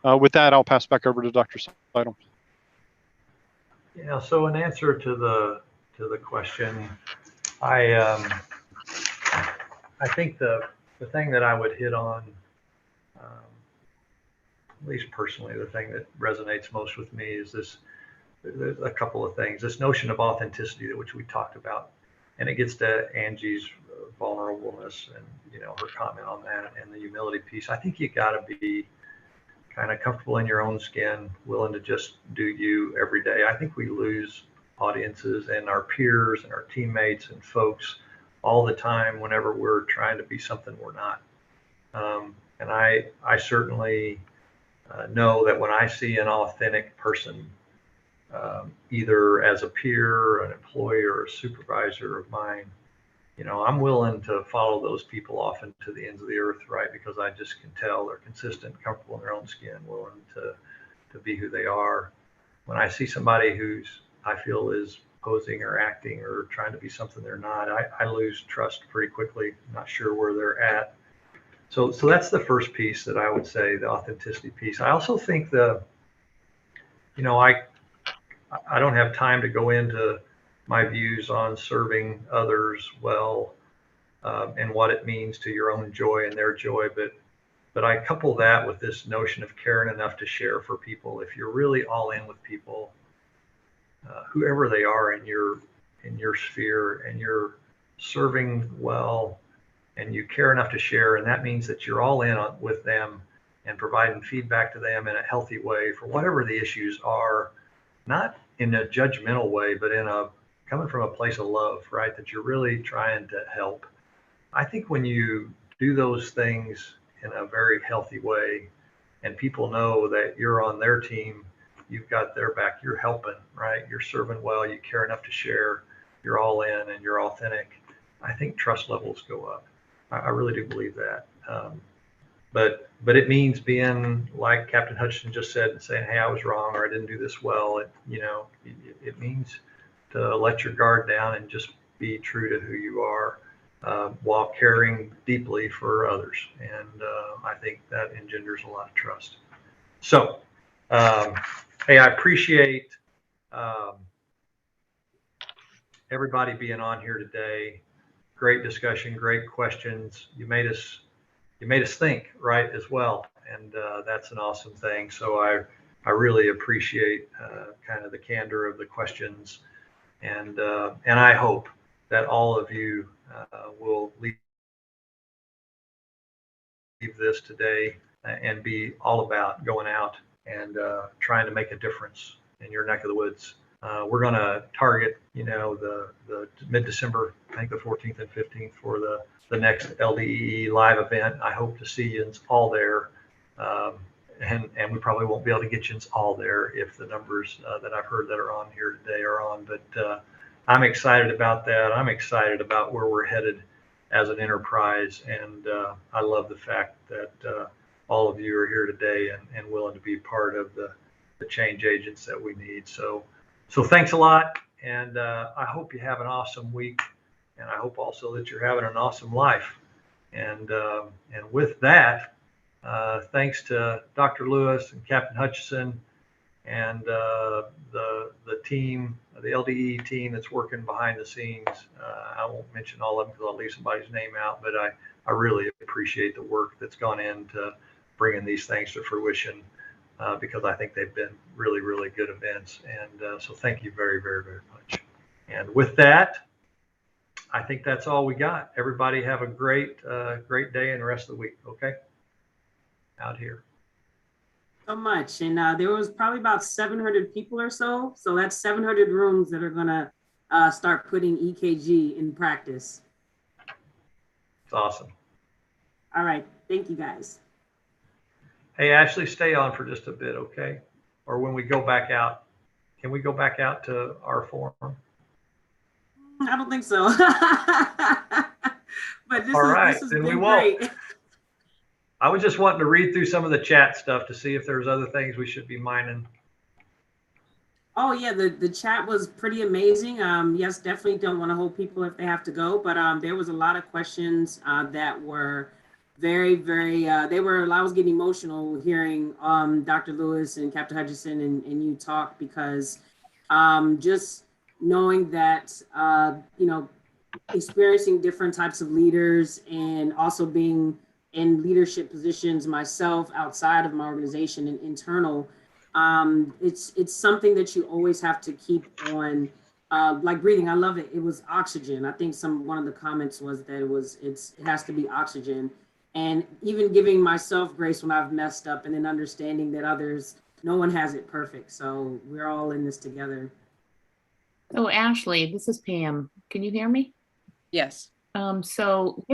with that, I'll pass back over to Dr. Seidel. Yeah, so in answer to the question, I think the thing that I would hit on, at least personally, the thing that resonates most with me is this. There's a couple of things. This notion of authenticity, which we talked about, and it gets to Angie's vulnerableness and her comment on that, and the humility piece. I think you got to be kind of comfortable in your own skin, willing to just do you every day. I think we lose audiences and our peers and our teammates and folks all the time whenever we're trying to be something we're not. And I certainly know that when I see an authentic person, either as a peer, an employee, or a supervisor of mine, I'm willing to follow those people off into the ends of the earth, right? Because I just can tell they're consistent, comfortable in their own skin, willing to be who they are. When I see somebody who's, I feel, is posing or acting or trying to be something they're not, I lose trust pretty quickly. I'm not sure where they're at. So that's the first piece that I would say, the authenticity piece. I also think I don't have time to go into my views on serving others well, and what it means to your own joy and their joy, but I couple that with this notion of caring enough to share for people. If you're really all in with people, whoever they are in your sphere, and you're serving well, and you care enough to share, and that means that you're all in with them and providing feedback to them in a healthy way for whatever the issues are, not in a judgmental way, but coming from a place of love, right? That you're really trying to help. I think when you do those things in a very healthy way, and people know that you're on their team, you've got their back, you're helping, right? You're serving well, you care enough to share, you're all in, and you're authentic. I think trust levels go up. I really do believe that. But it means being, like Captain Hutchinson just said, and saying, "Hey, I was wrong," or "I didn't do this well." It means to let your guard down and just be true to who you are, while caring deeply for others. And I think that engenders a lot of trust. So, hey, I appreciate everybody being on here today. Great discussion, great questions. You made us think, right, as well, and that's an awesome thing. So I really appreciate kind of the candor of the questions, and I hope that all of you will leave this today and be all about going out and trying to make a difference in your neck of the woods. We're going to target, the mid-December, I think the 14th and 15th, for the next LDEE live event. I hope to see you all there. and we probably won't be able to get you all there if the numbers that I've heard that are on here today are on. But I'm excited about that. I'm excited about where we're headed as an enterprise, and I love the fact that all of you are here today and willing to be part of the change agents that we need. So thanks a lot, and I hope you have an awesome week, and I hope also that you're having an awesome life. And with that, thanks to Dr. Lewis and Captain Hutchison and the team, the LDE team that's working behind the scenes. I won't mention all of them because I'll leave somebody's name out, but I really appreciate the work that's gone into bringing these things to fruition, because I think they've been really, really good events. And so thank you very, very, very much. And with that, I think that's all we got. Everybody have a great day and the rest of the week. Okay. Out here. So much. And there was probably about 700 people or so. So that's 700 rooms that are going to start putting EKG in practice. It's awesome. All right. Thank you, guys. Hey, Ashley, stay on for just a bit, okay? Or when we go back out, can we go back out to our forum? I don't think so. But this All right, this has then been we won't. great. I was just wanting to read through some of the chat stuff to see if there's other things we should be mining. Oh yeah, the chat was pretty amazing. Yes, definitely don't want to hold people if they have to go, but there was a lot of questions that were very, very, I was getting emotional hearing Dr. Lewis and Captain Hutchison and you talk, because just knowing that, experiencing different types of leaders and also being in leadership positions myself outside of my organization and internal, it's something that you always have to keep on, like breathing. I love it. It was oxygen. I think one of the comments was that it has to be oxygen, and even giving myself grace when I've messed up, and then understanding that no one has it perfect. So we're all in this together. Oh, Ashley, this is Pam. Can you hear me? Yes. So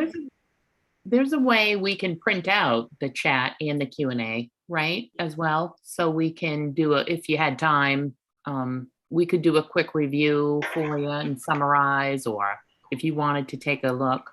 there's a way we can print out the chat and the Q&A, right, as well. So we can do if you had time, we could do a quick review for you and summarize, or if you wanted to take a look.